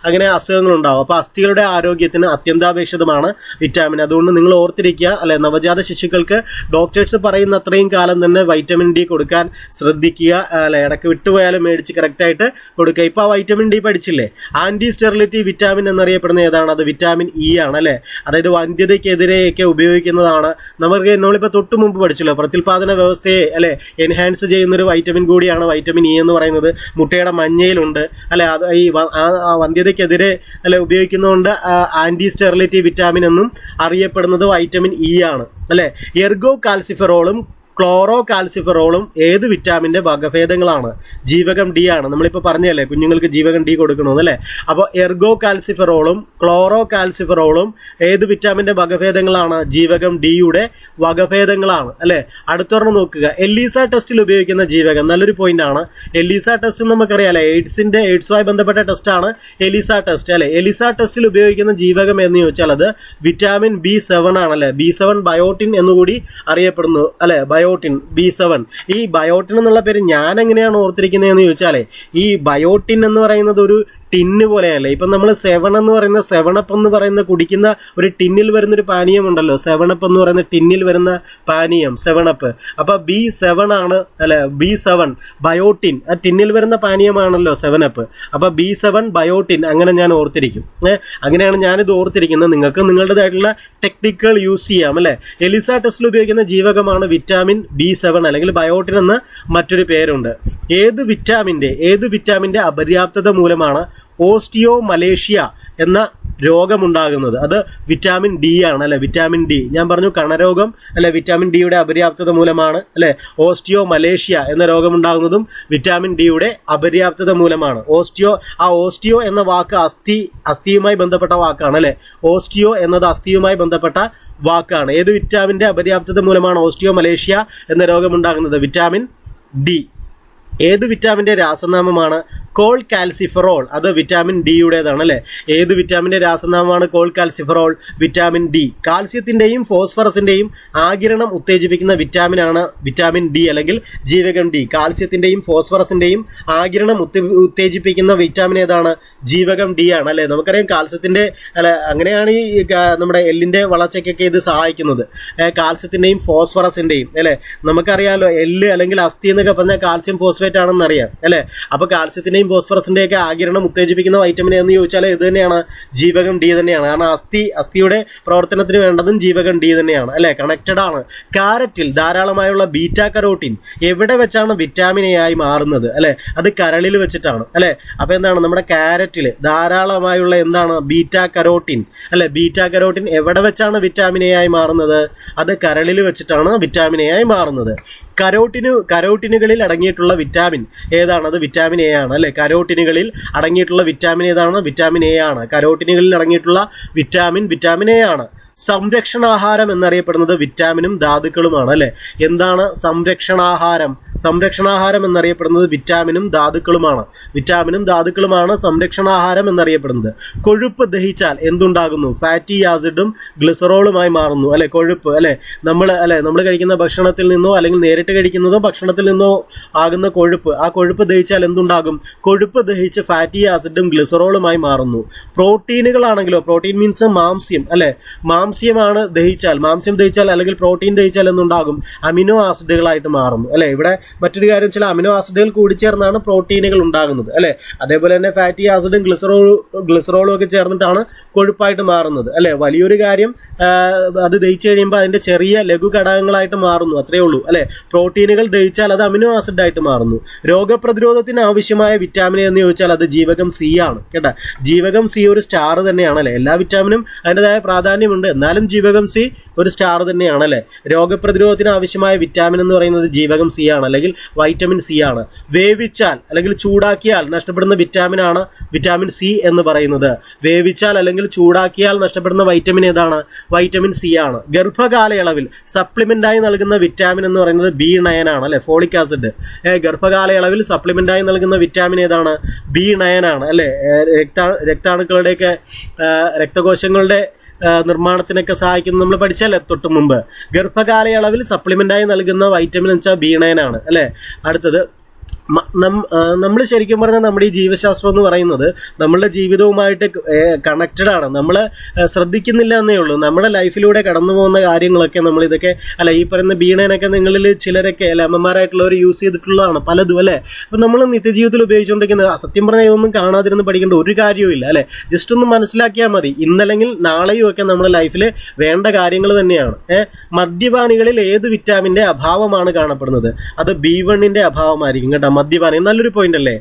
അങ്ങനെ അസുഖങ്ങൾ ഉണ്ടാവും. അപ്പോൾ അസ്ഥികളുടെ ആരോഗ്യത്തിന് അത്യന്താപേക്ഷിതമാണ് വിറ്റാമിൻ. അതുകൊണ്ട് നിങ്ങൾ ഓർത്തിരിക്കുക, അല്ലെ? നവജാത ശിശുക്കൾക്ക് ഡോക്ടേഴ്സ് പറയുന്ന അത്രയും കാലം തന്നെ വൈറ്റമിൻ ഡി കൊടുക്കാൻ ശ്രദ്ധിക്കുക, അല്ലെ? ഇടയ്ക്ക് വിട്ടുപോയാലും മേടിച്ച് കറക്റ്റായിട്ട് കൊടുക്കുക. ഇപ്പോൾ ആ വൈറ്റമിൻ ഡി പഠിച്ചില്ലേ? ആന്റി സ്റ്റെറിലിറ്റി വിറ്റാമിൻ എന്നറിയപ്പെടുന്ന ഏതാണ്? അത് വിറ്റാമിൻ ഇ ആണ്, അല്ലെ? അതായത് വന്ധ്യതയ്ക്കെതിരെയൊക്കെ ഉപയോഗിക്കുന്നതാണ്. നമ്മളിപ്പോൾ തൊട്ട് മുമ്പ് പഠിച്ചല്ലോ, പ്രത്യുൽപാദന വ്യവസ്ഥയെ, അല്ലെ, എൻഹാൻസ് ചെയ്യുന്നൊരു വൈറ്റമിൻ കൂടിയാണ് വൈറ്റമിൻ ഇ എന്ന് പറയുന്നത്. മുട്ടയുടെ മഞ്ഞയിലുണ്ട്, അല്ലെ? അത് ഈ വന്ധ്യതയ്ക്കെതിരെ, അല്ലെ, ഉപയോഗിക്കുന്നതുകൊണ്ട് ആന്റി സ്റ്റെറിലിറ്റി വിറ്റാമിൻ എന്നും അറിയപ്പെടുന്നത് വൈറ്റമിൻ ഇ ആണ്, അല്ലെ? എർഗോ കാൽസിഫെറോളും ക്ലോറോ കാൽസിഫെറോളും ഏത് വിറ്റാമിൻ്റെ വകഭേദങ്ങളാണ്? ജീവകം ഡി ആണ്. നമ്മളിപ്പോൾ പറഞ്ഞല്ലേ കുഞ്ഞുങ്ങൾക്ക് ജീവകം ഡി കൊടുക്കണമെന്നല്ലേ? അപ്പോൾ എർഗോ കാൽസിഫെറോളും ക്ലോറോ കാൽസിഫെറോളും ഏത് വിറ്റാമിൻ്റെ വകഭേദങ്ങളാണ്? ജീവകം ഡിയുടെ വകഭേദങ്ങളാണ്, അല്ലേ? അടുത്തൊരെണ്ണം നോക്കുക. എലീസ ടെസ്റ്റിൽ ഉപയോഗിക്കുന്ന ജീവകം. നല്ലൊരു പോയിന്റ് ആണ്. എലീസ ടെസ്റ്റ് നമുക്കറിയാം, എയ്ഡ്സുമായി ബന്ധപ്പെട്ട ടെസ്റ്റാണ് എലീസ ടെസ്റ്റ്, അല്ലെ? എലീസ ടെസ്റ്റിൽ ഉപയോഗിക്കുന്ന ജീവകം എന്ന് ചോദിച്ചാൽ അത് വിറ്റാമിൻ B7 ആണല്ലേ? B7 ബയോട്ടിൻ എന്നുകൂടി അറിയപ്പെടുന്നു, അല്ലെ? B7. ഈ ബയോട്ടിൻ എന്നുള്ള പേര് ഞാൻ എങ്ങനെയാണ് ഓർത്തിരിക്കുന്നതെന്ന് ചോദിച്ചാലേ, ഈ ബയോട്ടിൻ എന്ന് പറയുന്നത് ഒരു ടിന്ന് പോലെയല്ലേ? ഇപ്പം നമ്മൾ സെവണപ്പ് എന്ന് പറയുന്ന കുടിക്കുന്ന ഒരു ടിന്നിൽ വരുന്നൊരു പാനീയമുണ്ടല്ലോ, സെവണപ്പ് എന്ന് പറയുന്ന ടിന്നിൽ വരുന്ന പാനീയം, സെവണപ്പ്. അപ്പോൾ B7 ആണ്, അല്ലെ? B7 ബയോട്ടിൻ, ആ ടിന്നിൽ വരുന്ന പാനീയമാണല്ലോ സെവനപ്പ്. അപ്പോൾ B7 ബയോട്ടിൻ, അങ്ങനെ ഞാൻ ഓർത്തിരിക്കും. അങ്ങനെയാണ് ഞാനിത് ഓർത്തിരിക്കുന്നത്. നിങ്ങൾക്ക് നിങ്ങളുടേതായിട്ടുള്ള ടെക്നിക്കുകൾ യൂസ് ചെയ്യാം, അല്ലേ? എലിസ ടെസ്റ്റിൽ ഉപയോഗിക്കുന്ന ജീവകമാണ് വിറ്റാമിൻ B7 അല്ലെങ്കിൽ ബയോട്ടിൻ എന്ന് മറ്റൊരു പേരുണ്ട്. ഏത് വിറ്റാമിൻ്റെ അപര്യാപ്തത മൂലമാണ് ഓസ്റ്റിയോമലേഷ്യ എന്ന രോഗമുണ്ടാകുന്നത്? അത് വിറ്റാമിൻ ഡി ആണ്, അല്ലെ? വിറ്റാമിൻ ഡി, ഞാൻ പറഞ്ഞു കണരോഗം, അല്ലെ? വിറ്റാമിൻ ഡിയുടെ അപര്യാപ്തത മൂലമാണ്, അല്ലെ? ഓസ്റ്റിയോമലേഷ്യ എന്ന രോഗമുണ്ടാകുന്നതും വിറ്റാമിൻ ഡിയുടെ അപര്യാപ്തത മൂലമാണ്. ഓസ്റ്റിയോ എന്ന വാക്ക് അസ്ഥിയുമായി ബന്ധപ്പെട്ട വാക്കാണ്, അല്ലെ? ഓസ്റ്റിയോ എന്നത് അസ്ഥിയുമായി ബന്ധപ്പെട്ട വാക്കാണ്. ഏത് വിറ്റാമിൻ്റെ അപര്യാപ്തത മൂലമാണ് ഓസ്റ്റിയോമലേഷ്യ എന്ന രോഗമുണ്ടാകുന്നത്? Vitamin D. ഏത് വിറ്റാമിൻ്റെ രാസനാമമാണ് കോൾ കാൽസിഫറോൾ അത് വിറ്റാമിൻ ഡിയുടേതാണ് അല്ലേ. ഏത് വിറ്റാമിൻ്റെ രാസനാമമാണ് കോൾ കാൽസിഫറോൾ? Vitamin D. കാൽസ്യത്തിൻ്റെയും ഫോസ്ഫറസിൻ്റെയും ആഗിരണം ഉത്തേജിപ്പിക്കുന്ന വിറ്റാമിനാണ് വിറ്റാമിൻ ഡി അല്ലെങ്കിൽ ജീവകം ഡി. കാൽസ്യത്തിൻ്റെയും ഫോസ്ഫറസിൻ്റെയും ആഗിരണം ഉത്തേജിപ്പിക്കുന്ന വിറ്റാമിൻ ഏതാണ്? ജീവകം ഡി ആണ് അല്ലേ. നമുക്കറിയാം കാൽസ്യത്തിൻ്റെ അങ്ങനെയാണ് ഈ നമ്മുടെ എല്ലിൻ്റെ വളർച്ചയ്ക്കൊക്കെ ഇത് സഹായിക്കുന്നത്. കാൽസ്യത്തിൻ്റെയും ഫോസ്ഫറസിൻ്റെയും അല്ലേ. നമുക്കറിയാമല്ലോ എല്ല് അല്ലെങ്കിൽ അസ്ഥി എന്നൊക്കെ പറഞ്ഞാൽ കാൽസ്യം ഫോസ്ഫേറ്റ് ആണെന്ന് അറിയാം അല്ലേ. അപ്പോൾ കാൽസ്യത്തിൻ്റെയും ഫോസ്ഫറസിൻ്റെയൊക്കെ ആഗിരണം ഉത്തേജിപ്പിക്കുന്ന വൈറ്റമിൻ എന്ന് ചോദിച്ചാൽ ഇത് തന്നെയാണ്, ജീവകം ഡി തന്നെയാണ്. കാരണം അസ്ഥിയുടെ പ്രവർത്തനത്തിന് വേണ്ടതും ജീവകം ഡി തന്നെയാണ് അല്ലേ. കണക്റ്റഡ് ആണ്. കാരറ്റിൽ ധാരാളമായുള്ള ബീറ്റാ കരോട്ടിൻ എവിടെ വെച്ചാണ് വിറ്റാമിൻ എ ആയി മാറുന്നത് അല്ലേ? അത് കരളിൽ വെച്ചിട്ടാണ് അല്ലേ. അപ്പോൾ എന്താണ് നമ്മുടെ കാരറ്റിൽ ധാരാളമായുള്ള എന്താണ് ബീറ്റാ കരോട്ടിൻ അല്ലേ. ബീറ്റാ കരോട്ടിൻ എവിടെ വെച്ചാണ് വിറ്റാമിൻ എ ആയി മാറുന്നത്? അത് കരളിൽ വെച്ചിട്ടാണ് വിറ്റാമിൻ എ ആയി മാറുന്നത്. കരോട്ടിനുകളിൽ അടങ്ങിയിട്ടുള്ള വിറ്റാമിൻ ഏതാണ്? അത് വിറ്റാമിൻ എ ആണ് അല്ലേ. കരോട്ടിനുകളിൽ അടങ്ങിയിട്ടുള്ള വിറ്റാമിൻ ഏതാണ്? വിറ്റാമിൻ എ ആണ്. കരോട്ടിനുകളിൽ അടങ്ങിയിട്ടുള്ള വിറ്റാമിൻ എ ആണ്. സംരക്ഷണാഹാരം എന്നറിയപ്പെടുന്നത് വിറ്റാമിനും ധാതുക്കളുമാണ് അല്ലേ. എന്താണ് സംരക്ഷണാഹാരം? സംരക്ഷണാഹാരം എന്നറിയപ്പെടുന്നത് വിറ്റാമിനും ധാതുക്കളുമാണ് സംരക്ഷണാഹാരം എന്നറിയപ്പെടുന്നത്. കൊഴുപ്പ് ദഹിച്ചാൽ എന്തുണ്ടാകുന്നു? ഫാറ്റി ആസിഡും ഗ്ലിസറോളുമായി മാറുന്നു അല്ലെ. കൊഴുപ്പ് അല്ലെ നമ്മൾ കഴിക്കുന്ന ഭക്ഷണത്തിൽ നിന്നോ അല്ലെങ്കിൽ നേരിട്ട് കഴിക്കുന്നതോ ഭക്ഷണത്തിൽ നിന്നോ ആകുന്ന കൊഴുപ്പ്, ആ കൊഴുപ്പ് ദഹിച്ചാൽ എന്തുണ്ടാകും? കൊഴുപ്പ് ദഹിച്ച് ഫാറ്റി ആസിഡും ഗ്ലിസറോളുമായി മാറുന്നു. പ്രോട്ടീനുകളാണെങ്കിലോ, പ്രോട്ടീൻ മീൻസ് മാംസ്യം അല്ലെ. മാംസ്യം ദഹിച്ചാൽ അല്ലെങ്കിൽ പ്രോട്ടീൻ ദഹിച്ചാൽ എന്തുണ്ടാകും? അമിനോ ആസിഡുകളായിട്ട് മാറുന്നു അല്ലെ. ഇവിടെ മറ്റൊരു കാര്യം, ചില അമിനോ ആസിഡുകൾ കൂടിച്ചേർന്നാണ് പ്രോട്ടീനുകൾ ഉണ്ടാകുന്നത് അല്ലെ. അതേപോലെ തന്നെ ഫാറ്റി ആസിഡും ഗ്ലിസറോളും ഒക്കെ ചേർന്നിട്ടാണ് കൊഴുപ്പായിട്ട് മാറുന്നത് അല്ലെ. വലിയൊരു കാര്യം, അത് ദഹിച്ചു കഴിയുമ്പോൾ അതിന്റെ ചെറിയ ലഘു ഘടകങ്ങളായിട്ട് മാറുന്നു, അത്രയേ ഉള്ളൂ അല്ലെ. പ്രോട്ടീനുകൾ ദഹിച്ചാൽ അത് അമിനോ ആസിഡായിട്ട് മാറുന്നു. രോഗപ്രതിരോധത്തിന് ആവശ്യമായ വിറ്റാമിൻ എന്ന് ചോദിച്ചാൽ അത് ജീവകം സി ആണ് കേട്ടോ. ജീവകം സി ഒരു സ്റ്റാർ തന്നെയാണ് അല്ലെ. എല്ലാ വിറ്റാമിനും അതിൻ്റെതായ പ്രാധാന്യമുണ്ട്, എന്നാലും ജീവകം സി ഒരു സ്റ്റാർ തന്നെയാണ് അല്ലെ. രോഗപ്രതിരോധത്തിന് ആവശ്യമായ വിറ്റാമിൻ എന്ന് പറയുന്നത് ജീവകം സി ആണ് അല്ലെങ്കിൽ വൈറ്റമിൻ സി ആണ്. വേവിച്ചാൽ അല്ലെങ്കിൽ ചൂടാക്കിയാൽ നഷ്ടപ്പെടുന്ന വിറ്റാമിനാണ് വിറ്റാമിൻ സി എന്ന് പറയുന്നത്. വേവിച്ചാൽ അല്ലെങ്കിൽ ചൂടാക്കിയാൽ നഷ്ടപ്പെടുന്ന വൈറ്റമിൻ ഏതാണ്? വൈറ്റമിൻ സി ആണ്. ഗർഭകാലയളവിൽ സപ്ലിമെന്റായി നൽകുന്ന വിറ്റാമിൻ എന്ന് പറയുന്നത് B9 ആണ് അല്ലെ. ഫോളിക് ആസിഡ് ഗർഭകാലയളവിൽ സപ്ലിമെന്റായി നൽകുന്ന വിറ്റാമിൻ ഏതാണ്? B9 ആണ് അല്ലെ. രക്താണുക്കളുടെയൊക്കെ രക്തകോശങ്ങളുടെ നിർമ്മാണത്തിനൊക്കെ സഹായിക്കുന്നു, നമ്മൾ പഠിച്ചല്ലേ തൊട്ട് മുമ്പ്. ഗർഭകാലയളവിൽ സപ്ലിമെന്റായി നൽകുന്ന വൈറ്റമിൻ എന്ന് വെച്ചാൽ B9 ആണ് അല്ലേ. അടുത്തത് നമ്മൾ ശരിക്കും പറഞ്ഞാൽ നമ്മുടെ ഈ ജീവശാസ്ത്രം എന്ന് പറയുന്നത് നമ്മളുടെ ജീവിതവുമായിട്ട് കണക്റ്റഡ് ആണ്. നമ്മൾ ശ്രദ്ധിക്കുന്നില്ല എന്നേ ഉള്ളൂ. നമ്മുടെ ലൈഫിലൂടെ കടന്നു പോകുന്ന കാര്യങ്ങളൊക്കെ നമ്മളിതൊക്കെ ഈ പറയുന്ന B9 നിങ്ങളിൽ ചിലരൊക്കെ അമ്മമാരായിട്ടുള്ളവർ യൂസ് ചെയ്തിട്ടുള്ളതാണ് പലതും അല്ലേ. അപ്പം നമ്മൾ നിത്യജീവിതത്തിൽ ഉപയോഗിച്ചുകൊണ്ടിരിക്കുന്നത് സത്യം പറഞ്ഞാൽ ഇതൊന്നും കാണാതിരുന്ന് പഠിക്കേണ്ട ഒരു കാര്യവും ഇല്ല അല്ലേ. ജസ്റ്റ് ഒന്ന് മനസ്സിലാക്കിയാൽ മതി. ഇന്നല്ലെങ്കിൽ നാളെയും ഒക്കെ നമ്മുടെ ലൈഫിൽ വേണ്ട കാര്യങ്ങൾ തന്നെയാണ്. മദ്യപാനികളിൽ ഏത് വിറ്റാമിൻ്റെ അഭാവമാണ് കാണപ്പെടുന്നത്? അത് B1 അഭാവമായിരിക്കും കേട്ടോ. മദ്യപാനി നല്ലൊരു പോയിന്റ് അല്ലേ.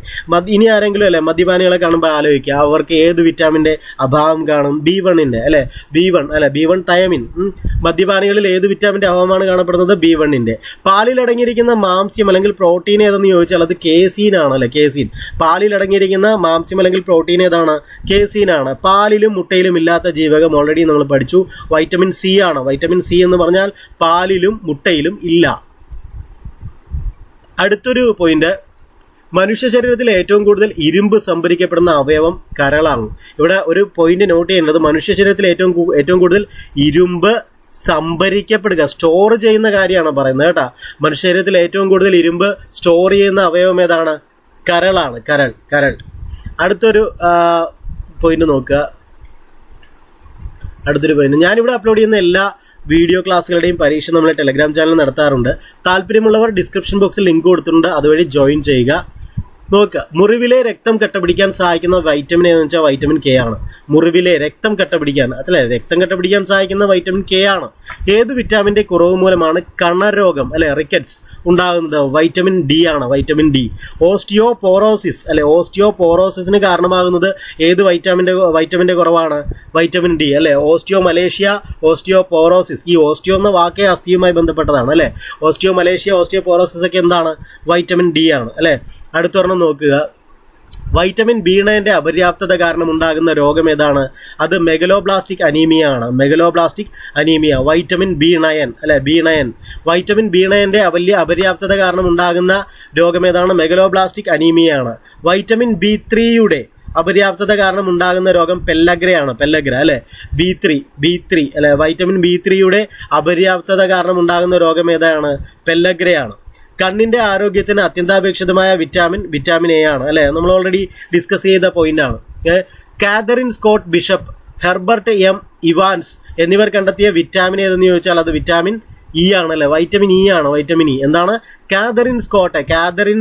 ഇനി ആരെങ്കിലും അല്ലേ മദ്യപാനികളെ കാണുമ്പോൾ ആലോചിക്കുക അവർക്ക് ഏത് വിറ്റാമിൻ്റെ അഭാവം കാണും? B1 അല്ലെ. B1 thiamine. മദ്യപാനികളിൽ ഏത് വിറ്റാമിൻ്റെ അഭാവമാണ് കാണപ്പെടുന്നത്? B1. പാലിലടങ്ങിയിരിക്കുന്ന മാംസ്യം അല്ലെങ്കിൽ പ്രോട്ടീൻ ഏതെന്ന് ചോദിച്ചാൽ അത് കേസീൻ ആണ് അല്ലെ. കേസീൻ. പാലിലടങ്ങിയിരിക്കുന്ന മാംസ്യം അല്ലെങ്കിൽ പ്രോട്ടീൻ ഏതാണ്? കേസീൻ ആണ്. പാലിലും മുട്ടയിലും ഇല്ലാത്ത ജീവകം ഓൾറെഡി നമ്മൾ പഠിച്ചു, വൈറ്റമിൻ സി ആണ്. വൈറ്റമിൻ സി എന്ന് പറഞ്ഞാൽ പാലിലും മുട്ടയിലും ഇല്ല. അടുത്തൊരു പോയിന്റ്, മനുഷ്യ ശരീരത്തിൽ ഏറ്റവും കൂടുതൽ ഇരുമ്പ് സംഭരിക്കപ്പെടുന്ന അവയവം കരളാണ്. ഇവിടെ ഒരു പോയിന്റ് നോട്ട് ചെയ്യേണ്ടത്, മനുഷ്യ ശരീരത്തിൽ ഏറ്റവും കൂടുതൽ ഇരുമ്പ് സംഭരിക്കപ്പെടുക, സ്റ്റോർ ചെയ്യുന്ന കാര്യമാണ് പറയുന്നത് കേട്ടോ. മനുഷ്യ ശരീരത്തിൽ ഏറ്റവും കൂടുതൽ ഇരുമ്പ് സ്റ്റോർ ചെയ്യുന്ന അവയവം ഏതാണ്? കരളാണ്. കരൾ. അടുത്തൊരു പോയിന്റ് നോക്കുക. അടുത്തൊരു പോയിന്റ്, ഞാനിവിടെ അപ്ലോഡ് ചെയ്യുന്ന എല്ലാ വീഡിയോ ക്ലാസ്സുകളുടെയും പരീക്ഷ നമ്മൾ ടെലഗ്രാം ചാനൽ നടത്താറുണ്ട്. താല്പര്യമുള്ളവർ ഡിസ്ക്രിപ്ഷൻ ബോക്സിൽ ലിങ്ക് കൊടുത്തിട്ടുണ്ട്, അതുവഴി ജോയിൻ ചെയ്യുക. നോക്കുക, മുറിവിലെ രക്തം കട്ടപിടിക്കാൻ സഹായിക്കുന്ന വൈറ്റമിൻ എന്ന് വെച്ചാൽ വൈറ്റമിൻ കെ ആണ്. മുറിവിലെ രക്തം കട്ടപിടിക്കാൻ സഹായിക്കുന്ന വൈറ്റമിൻ കെ ആണ്. ഏത് വിറ്റാമിൻ്റെ കുറവ് മൂലമാണ് കണരോഗം റിക്കറ്റ്സ് ഉണ്ടാകുന്നത്? വൈറ്റമിൻ ഡി ആണ്. Vitamin D. ഓസ്റ്റിയോപോറോസിസ് ഓസ്റ്റിയോപോറോസിസിന് കാരണമാകുന്നത് ഏത് വൈറ്റമിൻ്റെ കുറവാണ്? വൈറ്റമിൻ ഡി അല്ലെ. Osteomalacia, osteoporosis. ഈ ഓസ്റ്റിയോ എന്ന വാക്കേ അസ്ഥിയുമായി ബന്ധപ്പെട്ടതാണ് അല്ലെ. ഓസ്റ്റിയോമലേഷ്യ, ഓസ്റ്റിയോപോറോസിസ് ഒക്കെ എന്താണ്? വൈറ്റമിൻ ഡി ആണ് അല്ലെ. അടുത്തൊരെണ്ണം നോക്കുക, വൈറ്റമിൻ B9 അപര്യാപ്തത കാരണം ഉണ്ടാകുന്ന രോഗം ഏതാണ്? അത് മെഗലോബ്ലാസ്റ്റിക് അനീമിയ ആണ്. മെഗലോബ്ലാസ്റ്റിക് അനീമിയ, വൈറ്റമിൻ B9 അല്ലെ, B9. വൈറ്റമിൻ B9 അപര്യാപ്തത കാരണം ഉണ്ടാകുന്ന രോഗം ഏതാണ്? മെഗലോബ്ലാസ്റ്റിക് അനീമിയ ആണ്. വൈറ്റമിൻ B3 അപര്യാപ്തത കാരണം ഉണ്ടാകുന്ന രോഗം പെല്ലഗ്രയാണ്. പെല്ലഗ്ര അല്ലെ, B3 അല്ലെ, വൈറ്റമിൻ B3 അപര്യാപ്തത കാരണം ഉണ്ടാകുന്ന രോഗം ഏതാണ്? പെല്ലഗ്രയാണ്. കണ്ണിന്റെ ആരോഗ്യത്തിന് അത്യന്താപേക്ഷിതമായ വിറ്റാമിൻ A ആണ് അല്ലെ, നമ്മൾ ഓൾറെഡി ഡിസ്കസ് ചെയ്ത പോയിന്റ് ആണ്. Catherine Scott bishop, Herbert M. Evans എന്നിവർ കണ്ടെത്തിയ വിറ്റാമിൻ ഏതെന്ന് ചോദിച്ചാൽ അത് വിറ്റാമിൻ E ആണല്ലേ, വൈറ്റമിൻ E ആണ്. വൈറ്റമിൻ E എന്താണ്? Catherine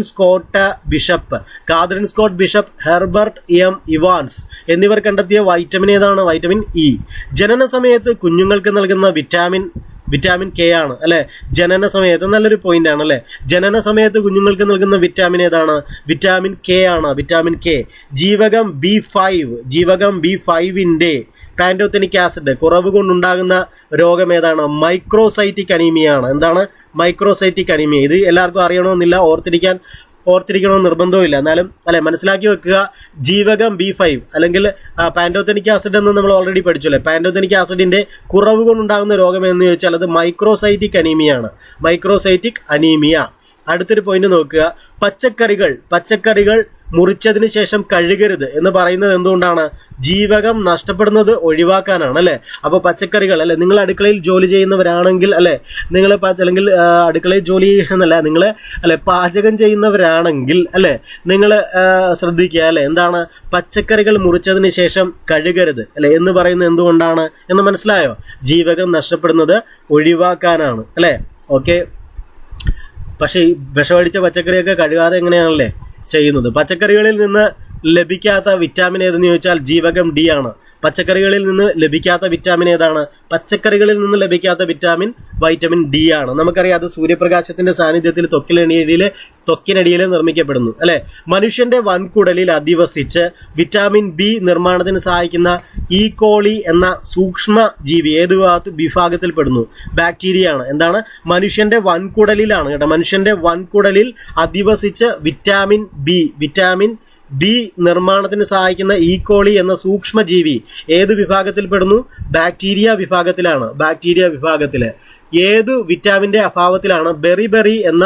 Scott bishop, Herbert M. Evans എന്നിവർ കണ്ടെത്തിയ വൈറ്റമിൻ ഏതാണ്? Vitamin E. ജനന സമയത്ത് കുഞ്ഞുങ്ങൾക്ക് നൽകുന്ന വിറ്റാമിൻ K ആണ് അല്ലെ. ജനന സമയത്ത് നല്ലൊരു പോയിന്റ് ആണ് അല്ലെ. ജനന സമയത്ത് കുഞ്ഞുങ്ങൾക്ക് നൽകുന്ന വിറ്റാമിൻ ഏതാണ്? വിറ്റാമിൻ K ആണ്. Vitamin K. ജീവകം B5 പാൻറ്റോതെനിക് ആസിഡ് കുറവ് കൊണ്ടുണ്ടാകുന്ന രോഗം ഏതാണ്? മൈക്രോസൈറ്റിക് അനീമിയ ആണ്. എന്താണ്? Microcytic anaemia. ഇത് എല്ലാവർക്കും അറിയണമെന്നില്ല, ഓർത്തിരിക്കണമെന്ന് നിർബന്ധമില്ല, എന്നാലും അല്ലെ മനസ്സിലാക്കി വെക്കുക. ജീവകം B5 അല്ലെങ്കിൽ പാൻറ്റോതെനിക് ആസിഡ് എന്ന് നമ്മൾ ഓൾറെഡി പഠിച്ചു അല്ലെ. പാൻറ്റോതെനിക് ആസിഡിന്റെ കുറവ് കൊണ്ടുണ്ടാകുന്ന രോഗം എന്ന് ചോദിച്ചാൽ അത് മൈക്രോസൈറ്റിക് അനീമിയ ആണ്. Microcytic anaemia. അടുത്തൊരു പോയിന്റ് നോക്കുക. പച്ചക്കറികൾ മുറിച്ചതിന് ശേഷം കഴുകരുത് എന്ന് പറയുന്നത് എന്തുകൊണ്ടാണ്? ജീവകം നഷ്ടപ്പെടുന്നത് ഒഴിവാക്കാനാണ് അല്ലെ. അപ്പോൾ പച്ചക്കറികൾ അല്ലെ, നിങ്ങൾ അടുക്കളയിൽ ജോലി ചെയ്യുന്നവരാണെങ്കിൽ അല്ലെ, നിങ്ങൾ അല്ലെങ്കിൽ അടുക്കളയിൽ ജോലി ചെയ്യുന്നല്ല, നിങ്ങൾ അല്ലെ പാചകം ചെയ്യുന്നവരാണെങ്കിൽ അല്ലെ, നിങ്ങൾ ശ്രദ്ധിക്കുക അല്ലെ, എന്താണ്? പച്ചക്കറികൾ മുറിച്ചതിന് ശേഷം കഴുകരുത് അല്ലെ എന്ന് പറയുന്നത് എന്തുകൊണ്ടാണ് എന്ന് മനസ്സിലായോ? ജീവകം നഷ്ടപ്പെടുന്നത് ഒഴിവാക്കാനാണ് അല്ലെ. ഓക്കെ, പക്ഷേ ഈ വിഷമടിച്ച പച്ചക്കറിയൊക്കെ കഴുകാതെ എങ്ങനെയാണല്ലേ ചെയ്യുന്നത്? പച്ചക്കറികളിൽ നിന്ന് ലഭിക്കാത്ത വിറ്റാമിൻ ഏതെന്ന് ചോദിച്ചാൽ ജീവകം D ആണ്. പച്ചക്കറികളിൽ നിന്ന് ലഭിക്കാത്ത വിറ്റാമിൻ ഏതാണ്? പച്ചക്കറികളിൽ നിന്ന് ലഭിക്കാത്ത വിറ്റാമിൻ വൈറ്റമിൻ D ആണ്. നമുക്കറിയാം അത് സൂര്യപ്രകാശത്തിന്റെ സാന്നിധ്യത്തിൽ ത്വക്കിനടിയിൽ നിർമ്മിക്കപ്പെടുന്നു അല്ലെ. മനുഷ്യന്റെ വൻകുടലിൽ അധിവസിച്ച് വിറ്റാമിൻ B നിർമ്മാണത്തിന് സഹായിക്കുന്ന E. coli എന്ന സൂക്ഷ്മ ജീവി ഏത് വിഭാഗത്തിൽപ്പെടുന്നു? ബാക്ടീരിയ ആണ്. എന്താണ്? മനുഷ്യന്റെ വൻകുടലിലാണ് കേട്ടോ. മനുഷ്യന്റെ വൻകുടലിൽ അധിവസിച്ച് വിറ്റാമിൻ B നിർമ്മാണത്തിന് സഹായിക്കുന്ന E. coli എന്ന സൂക്ഷ്മജീവി ഏത് വിഭാഗത്തിൽപ്പെടുന്നു? ബാക്ടീരിയ വിഭാഗത്തിലാണ്. ബാക്ടീരിയ വിഭാഗത്തില്. ഏതു വിറ്റാമിന്റെ അഭാവത്തിലാണ് ബെറിബെറി എന്ന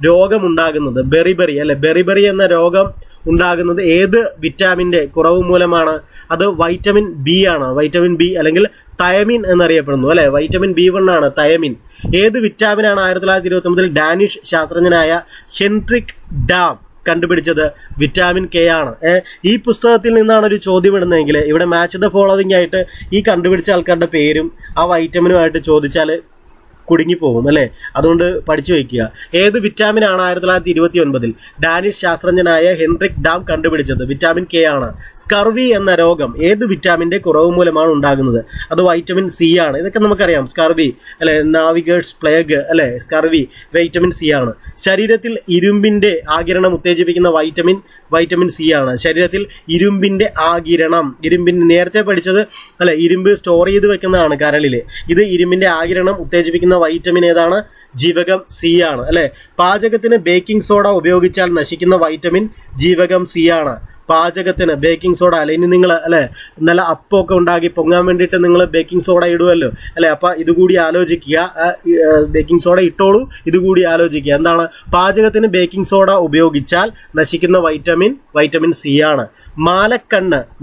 രോഗം ഉണ്ടാകുന്നത്? ബെറിബെറി എന്ന രോഗം ഉണ്ടാകുന്നത് ഏത് വിറ്റാമിന്റെ കുറവ് മൂലമാണ്? അത് വൈറ്റമിൻ B ആണ്. വൈറ്റമിൻ B അല്ലെങ്കിൽ തയമിൻ എന്നറിയപ്പെടുന്നു അല്ലെ. വൈറ്റമിൻ B1 ആണ് തയമിൻ. ഏത് വിറ്റാമിനാണ് 1929 ഡാനിഷ് ശാസ്ത്രജ്ഞനായ ഹെൻട്രിക് ഡാം കണ്ടുപിടിച്ചത്? വിറ്റാമിൻ K ആണ്. ഈ പുസ്തകത്തിൽ നിന്നാണ് ഒരു ചോദ്യം ഇടുന്നതെങ്കിൽ ഇവിടെ മാച്ച് ദ ഫോളോവിംഗ് ആയിട്ട് ഈ കണ്ടുപിടിച്ച ആൾക്കാരുടെ പേരും ആ വൈറ്റമിനുമായിട്ട് ചോദിച്ചാൽ കുടുങ്ങിപ്പോകും അല്ലേ. അതുകൊണ്ട് പഠിച്ചു വയ്ക്കുക. ഏത് വിറ്റാമിനാണ് 1929 ഡാനിഷ് ശാസ്ത്രജ്ഞനായ ഹെൻട്രിക് ഡാം കണ്ടുപിടിച്ചത്? വിറ്റാമിൻ K ആണ്. സ്കർവി എന്ന രോഗം ഏത് വിറ്റാമിന്റെ കുറവ് മൂലമാണ് ഉണ്ടാകുന്നത്? അത് വൈറ്റമിൻ C ആണ്. ഇതൊക്കെ നമുക്കറിയാം. സ്കർവി അല്ലെ, നാവിഗേഴ്സ് പ്ലേഗ് അല്ലെ, സ്കർവി വൈറ്റമിൻ C ആണ്. ശരീരത്തിൽ ഇരുമ്പിന്റെ ആഗിരണം ഉത്തേജിപ്പിക്കുന്ന വൈറ്റമിൻ C ആണ്. ശരീരത്തിൽ ഇരുമ്പിന്റെ നേരത്തെ പഠിച്ചത് അല്ലെ, ഇരുമ്പ് സ്റ്റോർ ചെയ്ത് വെക്കുന്നതാണ് കരളിൽ. ഇത് ഇരുമ്പിന്റെ ആഗിരണം ഉത്തേജിപ്പിക്കുന്ന വൈറ്റമിൻ ഏതാണ്? ജീവകം C ആണ് അല്ലെ. പാചകത്തിന് ബേക്കിംഗ് സോഡ ഉപയോഗിച്ചാൽ നശിക്കുന്ന വൈറ്റമിൻ ജീവകം C ആണ്. പാചകത്തിന് ബേക്കിംഗ് സോഡ അല്ലെ, ഇനി നിങ്ങൾ അല്ലെ നല്ല അപ്പമൊക്കെ ഉണ്ടാക്കി പൊങ്ങാൻ വേണ്ടിയിട്ട് നിങ്ങൾ ബേക്കിംഗ് സോഡ ഇടുമല്ലോ അല്ലെ. അപ്പം ഇതുകൂടി ആലോചിക്കുക. ബേക്കിംഗ് സോഡ ഇട്ടോളൂ, ഇതുകൂടി ആലോചിക്കുക. എന്താണ്? പാചകത്തിന് ബേക്കിംഗ് സോഡ ഉപയോഗിച്ചാൽ നശിക്കുന്ന വൈറ്റമിൻ C ആണ്.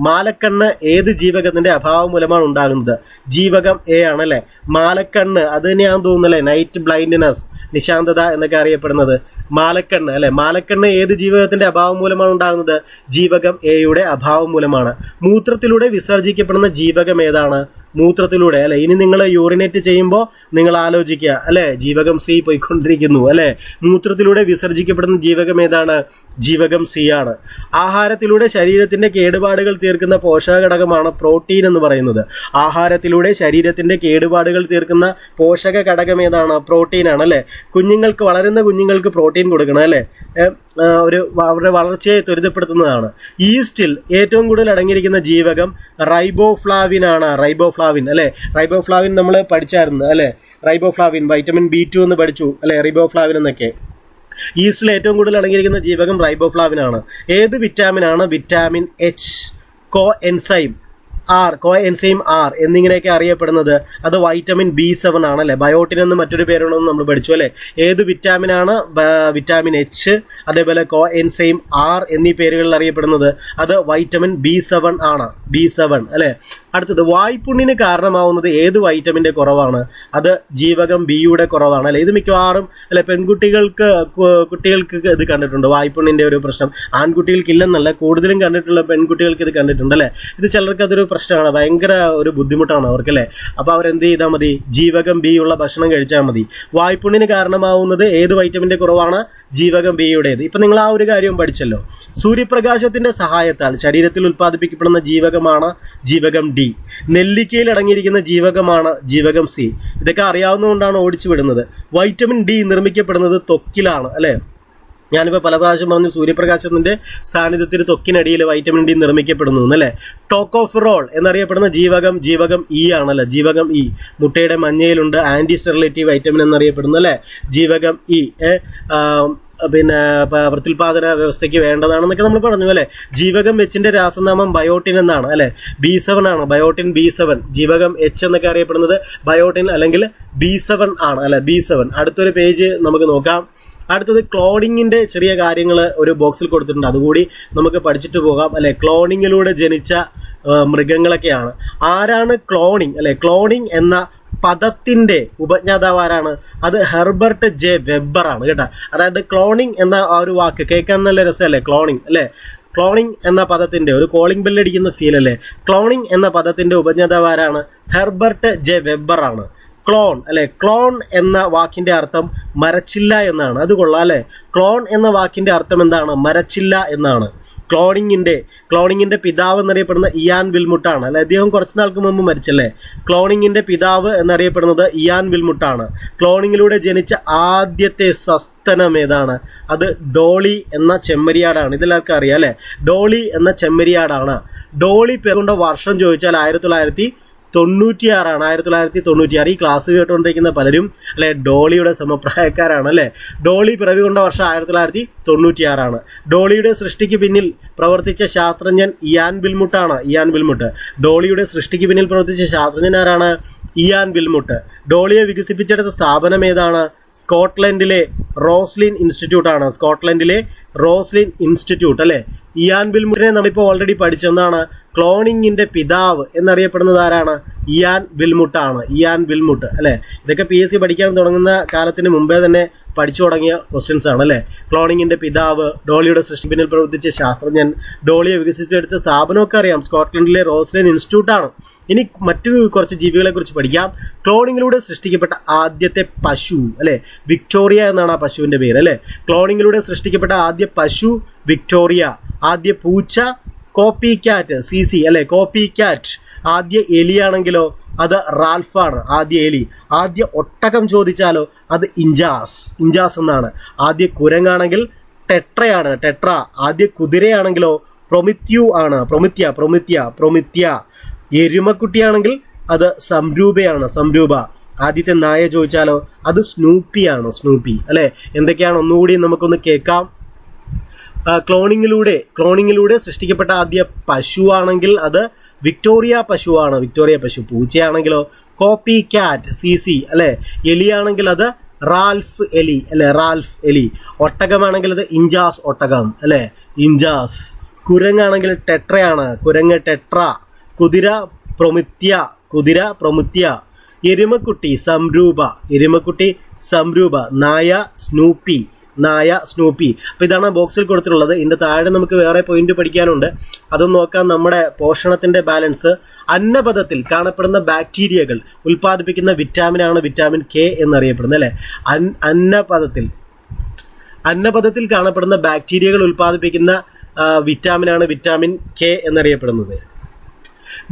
മാലക്കണ്ണ് ഏത് ജീവകത്തിന്റെ അഭാവം മൂലമാണ് ഉണ്ടാകുന്നത്? ജീവകം A ആണ് അല്ലെ. മാലക്കണ്ണ് അത് തന്നെയാണെന്ന് തോന്നുന്നല്ലേ, നൈറ്റ് ബ്ലൈൻഡ്നെസ്, നിശാന്തത എന്നൊക്കെ അറിയപ്പെടുന്നത് മാലക്കണ്ണ് അല്ലെ. മാലക്കണ്ണ് ഏത് ജീവകത്തിന്റെ അഭാവം മൂലമാണ് ഉണ്ടാകുന്നത്? ജീവകം A അഭാവം മൂലമാണ്. മൂത്രത്തിലൂടെ വിസർജിക്കപ്പെടുന്ന ജീവകം ഏതാണ്? മൂത്രത്തിലൂടെ അല്ലെ. ഇനി നിങ്ങൾ യൂറിനേറ്റ് ചെയ്യുമ്പോൾ നിങ്ങൾ ആലോചിക്കുക അല്ലെ, ജീവകം C പോയിക്കൊണ്ടിരിക്കുന്നു അല്ലെ. മൂത്രത്തിലൂടെ വിസർജിക്കപ്പെടുന്ന ജീവകം ഏതാണ്? ജീവകം C ആണ്. ആഹാരത്തിലൂടെ ശരീരത്തിന്റെ കേടുപാടുകൾ തീർക്കുന്ന പോഷക ഘടകമാണ് പ്രോട്ടീൻ എന്ന് പറയുന്നത്. ആഹാരത്തിലൂടെ ശരീരത്തിന്റെ കേടുപാടുകൾ തീർക്കുന്ന പോഷക ഘടകം ഏതാണ്? പ്രോട്ടീൻ ആണ് അല്ലെ. വളരുന്ന കുഞ്ഞുങ്ങൾക്ക് പ്രോട്ടീൻ കൊടുക്കണം അല്ലെ. അവരുടെ വളർച്ചയെ ത്വരിതപ്പെടുത്തുന്നതാണ്. ഈസ്റ്റിൽ ഏറ്റവും കൂടുതൽ അടങ്ങിയിരിക്കുന്ന ജീവകം റൈബോഫ്ലാവിൻ ആണ്. റൈബോഫ്ലാവിൻ അല്ലെ. റൈബോഫ്ലാവിൻ നമ്മൾ പഠിച്ചായിരുന്നു അല്ലെ. റൈബോഫ്ലാവിൻ വൈറ്റമിൻ B2 എന്ന് പഠിച്ചു അല്ലെ, റൈബോഫ്ലാവിൻ എന്നൊക്കെ. ഈസ്റ്റിൽ ഏറ്റവും കൂടുതൽ അടങ്ങിയിരിക്കുന്ന ജീവകം റൈബോഫ്ലാവിനാണ്. ഏത് വിറ്റാമിനാണ് വിറ്റാമിൻ എച്ച്, കോ എൻസൈം ആർ എന്നിങ്ങനെയൊക്കെ അറിയപ്പെടുന്നത്? അത് വൈറ്റമിൻ B7 ആണല്ലേ. ബയോട്ടിൻ എന്ന് മറ്റൊരു പേരുണ്ടെന്ന് നമ്മൾ പഠിച്ചു അല്ലേ. ഏത് വിറ്റാമിനാണ് വിറ്റാമിൻ എച്ച്, അതേപോലെ കോ എൻസൈം ആർ എന്നീ പേരുകളിൽ അറിയപ്പെടുന്നത്? അത് വൈറ്റമിൻ B7 ആണ്. B7 അല്ലേ. അടുത്തത്, വായ്പുണ്ണിന് കാരണമാവുന്നത് ഏത് വൈറ്റമിൻ്റെ കുറവാണ്? അത് ജീവകം ബിയുടെ കുറവാണ് അല്ലേ. ഇത് മിക്കവാറും അല്ലെ കുട്ടികൾക്ക് ഇത് കണ്ടിട്ടുണ്ട്, വായ്പുണ്ണിൻ്റെ ഒരു പ്രശ്നം. ആൺകുട്ടികൾക്ക് ഇല്ലെന്നല്ല, കൂടുതലും കണ്ടിട്ടുള്ള പെൺകുട്ടികൾക്ക് ഇത് കണ്ടിട്ടുണ്ട് അല്ലേ. ഇത് ചിലർക്ക് അതൊരു പ്രശ്നമാണ്, ഭയങ്കര ഒരു ബുദ്ധിമുട്ടാണ് അവർക്കല്ലേ. അപ്പോൾ അവരെന്ത് ചെയ്താൽ മതി? ജീവകം ബി ഉള്ള ഭക്ഷണം കഴിച്ചാൽ മതി. വായ്പുണ്ണിന് കാരണമാവുന്നത് ഏത് വൈറ്റമിൻ്റെ കുറവാണ്? ജീവകം ബിയുടേത്. ഇപ്പം നിങ്ങൾ ആ ഒരു കാര്യവും പഠിച്ചല്ലോ. സൂര്യപ്രകാശത്തിൻ്റെ സഹായത്താൽ ശരീരത്തിൽ ഉൽപ്പാദിപ്പിക്കപ്പെടുന്ന ജീവകമാണ് ജീവകം ഡി. നെല്ലിക്കയിൽ അടങ്ങിയിരിക്കുന്ന ജീവകമാണ് ജീവകം സി. ഇതൊക്കെ അറിയാവുന്നതുകൊണ്ടാണ് ഓടിച്ചു വിടുന്നത്. വൈറ്റമിൻ ഡി നിർമ്മിക്കപ്പെടുന്നത് ത്വക്കിലാണ് അല്ലേ. ഞാനിപ്പോൾ പല പ്രാവശ്യം പറഞ്ഞു സൂര്യപ്രകാശത്തിൻ്റെ സാന്നിധ്യത്തിൽ ത്വക്കിനടിയിൽ വൈറ്റമിൻ ഡി നിർമ്മിക്കപ്പെടുന്നു എന്നല്ലേ. ടോക്കോഫിറോൾ എന്നറിയപ്പെടുന്ന ജീവകം ഇ ആണല്ലോ. ജീവകം ഇ മുട്ടയുടെ മഞ്ഞയിലുണ്ട്. ആൻറ്റി സ്റ്റെറിലിറ്റി വൈറ്റമിൻ എന്നറിയപ്പെടുന്നു അല്ലേ. ജീവകം ഇ പിന്നെ പ്രത്യുൽപാദന വ്യവസ്ഥയ്ക്ക് വേണ്ടതാണെന്നൊക്കെ നമ്മൾ പറഞ്ഞു അല്ലേ. ജീവകം എച്ചിൻ്റെ രാസനാമം ബയോട്ടിൻ എന്നാണ് അല്ലേ. B7 ആണ്. Biotin B7. ജീവകം എച്ച് എന്നൊക്കെ അറിയപ്പെടുന്നത് ബയോട്ടിൻ അല്ലെങ്കിൽ B7 ആണ് അല്ലെ. B7. അടുത്തൊരു പേജ് നമുക്ക് നോക്കാം. അടുത്തത് ക്ലോണിങ്ങിൻ്റെ ചെറിയ കാര്യങ്ങൾ ഒരു ബോക്സിൽ കൊടുത്തിട്ടുണ്ട്, അതുകൂടി നമുക്ക് പഠിച്ചിട്ട് പോകാം അല്ലെ. ക്ലോണിങ്ങിലൂടെ ജനിച്ച മൃഗങ്ങളൊക്കെയാണ്. ആരാണ് ക്ലോണിങ് അല്ലെ? ക്ലോണിങ് എന്ന പദത്തിൻ്റെ ഉപജ്ഞാതാവ് ആരാണ്? അത് ഹെർബർട്ട് ജെ വെബർ ആണ് കേട്ടോ. അതായത് ക്ലോണിങ് എന്ന ആ ഒരു വാക്ക് കേൾക്കാൻ നല്ല രസമല്ലേ, ക്ലോണിങ് അല്ലേ. ക്ലോണിങ് എന്ന പദത്തിൻ്റെ ഒരു കോളിംഗ് ബെല്ലടിക്കുന്ന ഫീൽ അല്ലേ. ക്ലോണിങ് എന്ന പദത്തിൻ്റെ ഉപജ്ഞാതാവ് ആരാണ്? ഹെർബർട്ട് ജെ വെബർ ആണ്. ക്ലോൺ അല്ലെ. ക്ലോൺ എന്ന വാക്കിൻ്റെ അർത്ഥം മരച്ചില്ല എന്നാണ്. അത് കൊള്ളാം അല്ലേ. ക്ലോൺ എന്ന വാക്കിൻ്റെ അർത്ഥം എന്താണ്? മരച്ചില്ല എന്നാണ്. ക്ലോണിങ്ങിൻ്റെ പിതാവ് എന്നറിയപ്പെടുന്ന ഇയാൻ വിൽമുട്ടാണ് അല്ലെ. അദ്ദേഹം കുറച്ച് നാൾക്ക് മുമ്പ് മരിച്ചല്ലേ. ക്ലോണിങ്ങിൻ്റെ പിതാവ് എന്നറിയപ്പെടുന്നത് ഇയാൻ വിൽമുട്ടാണ്. ക്ലോണിങ്ങിലൂടെ ജനിച്ച ആദ്യത്തെ സസ്തനം ഏതാണ്? അത് ഡോളി എന്ന ചെമ്മരിയാടാണ്. ഇതെല്ലാവർക്കും അറിയാം അല്ലേ. ഡോളി എന്ന ചെമ്മരിയാടാണ്. ഡോളി പേരുകൊണ്ട വർഷം ചോദിച്ചാൽ 1996 ആണ്. 1996. ഈ ക്ലാസ് കേട്ടുകൊണ്ടിരിക്കുന്ന പലരും അല്ലെ ഡോളിയുടെ സമപ്രായക്കാരാണ് അല്ലേ. ഡോളി പിറവി കൊണ്ട വർഷം 1996 ആണ്. ഡോളിയുടെ സൃഷ്ടിക്ക് പിന്നിൽ പ്രവർത്തിച്ച ശാസ്ത്രജ്ഞൻ ഇയാൻ വിൽമുട്ട്. ഡോളിയുടെ സൃഷ്ടിക്ക് പിന്നിൽ പ്രവർത്തിച്ച ശാസ്ത്രജ്ഞൻ ആരാണ്? Ian Wilmut. ഡോളിയെ വികസിപ്പിച്ചെടുത്ത സ്ഥാപനം ഏതാണ്? സ്കോട്ട്ലൻഡിലെ റോസ്ലിൻ ഇൻസ്റ്റിറ്റ്യൂട്ട് അല്ലേ. ഇയാൻ വിൽമുട്ടിനെ നമ്മളിപ്പോൾ ഓൾറെഡി പഠിച്ചെന്നാണ്. ക്ലോണിങ്ങിൻ്റെ പിതാവ് എന്നറിയപ്പെടുന്നത് ആരാണ്? ഇയാൻ വിൽമുട്ട് അല്ലേ. ഇതൊക്കെ PSC പഠിക്കാൻ തുടങ്ങുന്ന കാലത്തിന് മുമ്പേ തന്നെ പഠിച്ചു തുടങ്ങിയ ക്വസ്റ്റ്യൻസ് ആണ് അല്ലേ. ക്ലോണിങ്ങിൻ്റെ പിതാവ്, ഡോളിയുടെ സൃഷ്ടി പിന്നിൽ പ്രവർത്തിച്ച ശാസ്ത്രജ്ഞൻ, ഡോളിയെ വികസിപ്പിച്ചെടുത്ത സ്ഥാപനമൊക്കെ അറിയാം, സ്കോട്ട്ലൻഡിലെ റോസ്ലിൻ ഇൻസ്റ്റിറ്റ്യൂട്ടാണ്. ഇനി മറ്റു കുറച്ച് ജീവികളെ കുറിച്ച് പഠിക്കാം. ക്ലോണിങ്ങിലൂടെ സൃഷ്ടിക്കപ്പെട്ട ആദ്യത്തെ പശു അല്ലേ, വിക്ടോറിയ എന്നാണ് ആ പശുവിൻ്റെ പേര് അല്ലേ. ക്ലോണിങ്ങിലൂടെ സൃഷ്ടിക്കപ്പെട്ട ആദ്യ പശു വിക്ടോറിയ. ആദ്യ പൂച്ച കോപ്പി ക്യാറ്റ് അല്ലേ. Copy cat. ആദ്യ എലിയാണെങ്കിലോ അത് റാൽഫാണ്. ആദ്യ എലി. ആദ്യ ഒട്ടകം ചോദിച്ചാലോ അത് ഇഞ്ചാസ് എന്നാണ്. ആദ്യ കുരങ്ങാണെങ്കിൽ ടെട്ര. ആദ്യ കുതിരയാണെങ്കിലോ പ്രൊമിത്യു ആണ്. പ്രൊമിത്യ. എരുമക്കുട്ടിയാണെങ്കിൽ അത് സംരൂപ. ആദ്യത്തെ നായ ചോദിച്ചാലോ അത് സ്നൂപ്പി അല്ലേ. എന്തൊക്കെയാണ് ഒന്നുകൂടി നമുക്കൊന്ന് കേൾക്കാം. ക്ലോണിങ്ങിലൂടെ സൃഷ്ടിക്കപ്പെട്ട ആദ്യ പശുവാണെങ്കിൽ അത് വിക്ടോറിയ പശു. പൂച്ചയാണെങ്കിലോ കോപ്പി ക്യാറ്റ് അല്ലേ. എലിയാണെങ്കിൽ അത് റാൽഫ് എലി. ഒട്ടകമാണെങ്കിൽ അത് ഒട്ടകം അല്ലേ. കുരങ്ങാണെങ്കിൽ ടെട്രയാണ്. ടെട്ര. കുതിര പ്രൊമിത്യ. എരുമക്കുട്ടി സംരൂപ. നായ സ്നൂപ്പി. അപ്പോൾ ഇതാണ് ബോക്സിൽ കൊടുത്തിട്ടുള്ളത്. ഇതിൻ്റെ താഴെ നമുക്ക് വേറെ പോയിന്റ് പഠിക്കാനുണ്ട്, അതൊന്ന് നോക്കാം. നമ്മുടെ പോഷണത്തിൻ്റെ ബാലൻസ്. അന്നപഥത്തിൽ കാണപ്പെടുന്ന ബാക്ടീരിയകൾ ഉൽപ്പാദിപ്പിക്കുന്ന വിറ്റാമിനാണ് വിറ്റാമിൻ K എന്നറിയപ്പെടുന്നത് അല്ലേ. അന്നപഥത്തിൽ കാണപ്പെടുന്ന ബാക്ടീരിയകൾ ഉൽപ്പാദിപ്പിക്കുന്ന വിറ്റാമിനാണ് വിറ്റാമിൻ K എന്നറിയപ്പെടുന്നത്.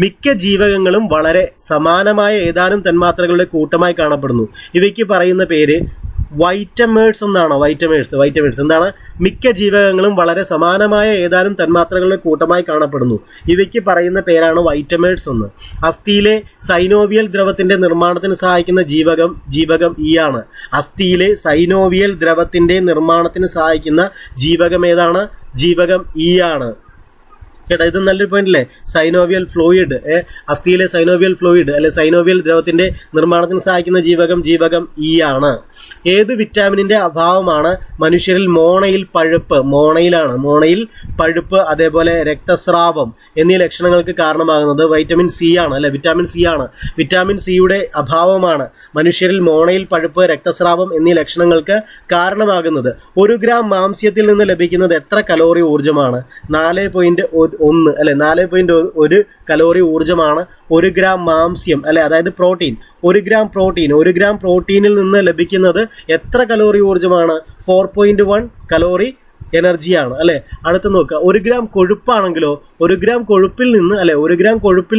മിക്ക ജീവകങ്ങളും വളരെ സമാനമായ ഏതാനും തന്മാത്രകളുടെ കൂട്ടമായി കാണപ്പെടുന്നു. ഇവയ്ക്ക് പറയുന്ന പേര് വൈറ്റമേഴ്സ് എന്നാണോ? വൈറ്റമേഴ്സ് എന്താണ്? മിക്ക ജീവകങ്ങളും വളരെ സമാനമായ ഏതാനും തന്മാത്രകളുടെ കൂട്ടമായി കാണപ്പെടുന്നു. ഇവയ്ക്ക് പറയുന്ന പേരാണ് വൈറ്റമേഴ്സ് എന്ന്. അസ്ഥിയിലെ സൈനോവിയൽ ദ്രവത്തിന്റെ നിർമ്മാണത്തിന് സഹായിക്കുന്ന ജീവകം ഇ ആണ്. അസ്ഥിയിലെ സൈനോവിയൽ ദ്രവത്തിന്റെ നിർമ്മാണത്തിന് സഹായിക്കുന്ന ജീവകം ഏതാണ്? ജീവകം ഇ ആണ്. കേട്ടോ, ഇത് നല്ലൊരു പോയിന്റ് അല്ലേ? സൈനോവിയൽ ഫ്ലൂയിഡ്, അസ്ഥിയിലെ സൈനോവിയൽ ഫ്ലൂയിഡ് അല്ലെ സൈനോവിയൽ ദ്രവത്തിന്റെ നിർമ്മാണത്തിന് സഹായിക്കുന്ന ജീവകം ഇ ആണ്. ഏത് വിറ്റാമിനിന്റെ അഭാവമാണ് മനുഷ്യരിൽ മോണയിൽ പഴുപ്പ് അതേപോലെ രക്തസ്രാവം എന്നീ ലക്ഷണങ്ങൾക്ക് കാരണമാകുന്നത്? വൈറ്റമിൻ സി ആണ് അല്ലെ, വിറ്റാമിൻ സി ആണ്. വിറ്റാമിൻ സിയുടെ അഭാവമാണ് മനുഷ്യരിൽ മോണയിൽ പഴുപ്പ്, രക്തസ്രാവം എന്നീ ലക്ഷണങ്ങൾക്ക് കാരണമാകുന്നത്. 1 ഗ്രാം മാംസ്യത്തിൽ നിന്ന് ലഭിക്കുന്നത് എത്ര കലോറി ഊർജ്ജമാണ്? 4.1 അല്ലെ, 4.1 കലോറി ഊർജ്ജമാണ് 1 ഗ്രാം മാംസ്യം അല്ലെ, അതായത് പ്രോട്ടീൻ. 1 ഗ്രാം പ്രോട്ടീനിൽ നിന്ന് ലഭിക്കുന്നത് എത്ര കലോറി ഊർജ്ജമാണ്? 4.1 കലോറി എനർജിയാണ് അല്ലെ. അടുത്ത് നോക്കുക, 1 ഗ്രാം കൊഴുപ്പാണെങ്കിലോ 1 ഗ്രാം കൊഴുപ്പിൽ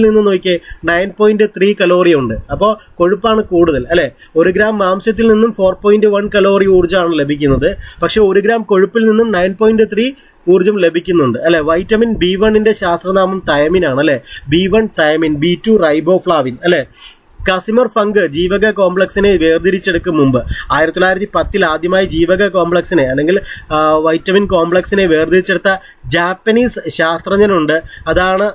നിന്ന് നോക്കിയേ 9.3 കലോറി ഉണ്ട്. അപ്പോൾ കൊഴുപ്പാണ് കൂടുതൽ അല്ലെ. 1 ഗ്രാം മാംസ്യത്തിൽ നിന്നും 4.1 കലോറി ഊർജ്ജമാണ് ലഭിക്കുന്നത്. പക്ഷെ 1 ഗ്രാം കൊഴുപ്പിൽ നിന്നും 9.3 ഊർജ്ജം ലഭിക്കുന്നുണ്ട് അല്ലെ. വൈറ്റമിൻ B1ന്റെ ശാസ്ത്രനാമം തയമിൻ ആണ് അല്ലെ. B1 തയമിൻ, B2 റൈബോഫ്ലാവിൻ അല്ലെ. കാസിമർ ഫംഗ് ജീവക കോംപ്ലക്സിനെ വേർതിരിച്ചെടുക്കും മുമ്പ് 1910 ആദ്യമായി ജീവക കോംപ്ലക്സിനെ അല്ലെങ്കിൽ വൈറ്റമിൻ കോംപ്ലക്സിനെ വേർതിരിച്ചെടുത്ത ജാപ്പനീസ് ശാസ്ത്രജ്ഞനുണ്ട്. അതാണ്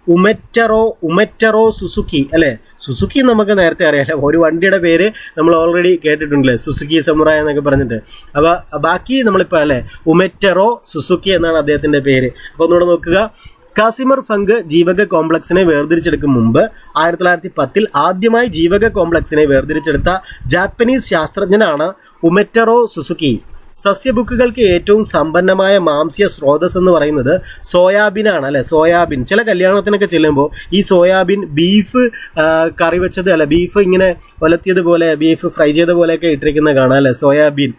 ഉമെറ്ററോ സുസുക്കി അല്ലെ. സുസുക്കി നമുക്ക് നേരത്തെ അറിയാലോ, ഒരു വണ്ടിയുടെ പേര് നമ്മൾ ഓൾറെഡി കേട്ടിട്ടുണ്ടല്ലേ, സുസുക്കി സമുറായ എന്നൊക്കെ പറഞ്ഞിട്ട്. അപ്പോൾ ബാക്കി നമ്മളിപ്പോൾ അല്ലെ ഉമെറ്ററോ സുസുക്കി എന്നാണ് അദ്ദേഹത്തിൻ്റെ പേര്. അപ്പോൾ ഒന്നുകൂടെ നോക്കുക, കാസിമർ ഫംഗ് ജീവക കോംപ്ലക്സിനെ വേർതിരിച്ചെടുക്കും മുമ്പ് 1910 ആദ്യമായി ജീവക കോംപ്ലക്സിനെ വേർതിരിച്ചെടുത്ത ജാപ്പനീസ് ശാസ്ത്രജ്ഞനാണ് ഉമെറ്ററോ സുസുക്കി. സസ്യബുക്കുകൾക്ക് ഏറ്റവും സമ്പന്നമായ മാംസ്യ സ്രോതസ് എന്ന് പറയുന്നത് സോയാബീനാണ് അല്ലെ. സോയാബീൻ, ചില കല്യാണത്തിനൊക്കെ ചെല്ലുമ്പോൾ ഈ സോയാബീൻ ബീഫ് കറി വെച്ചത് അല്ല, ബീഫ് ഇങ്ങനെ ഒലത്തിയതുപോലെ, ബീഫ് ഫ്രൈ ചെയ്ത പോലെയൊക്കെ ഇട്ടിരിക്കുന്നത് കാണാം അല്ലെ, സോയാബീൻ.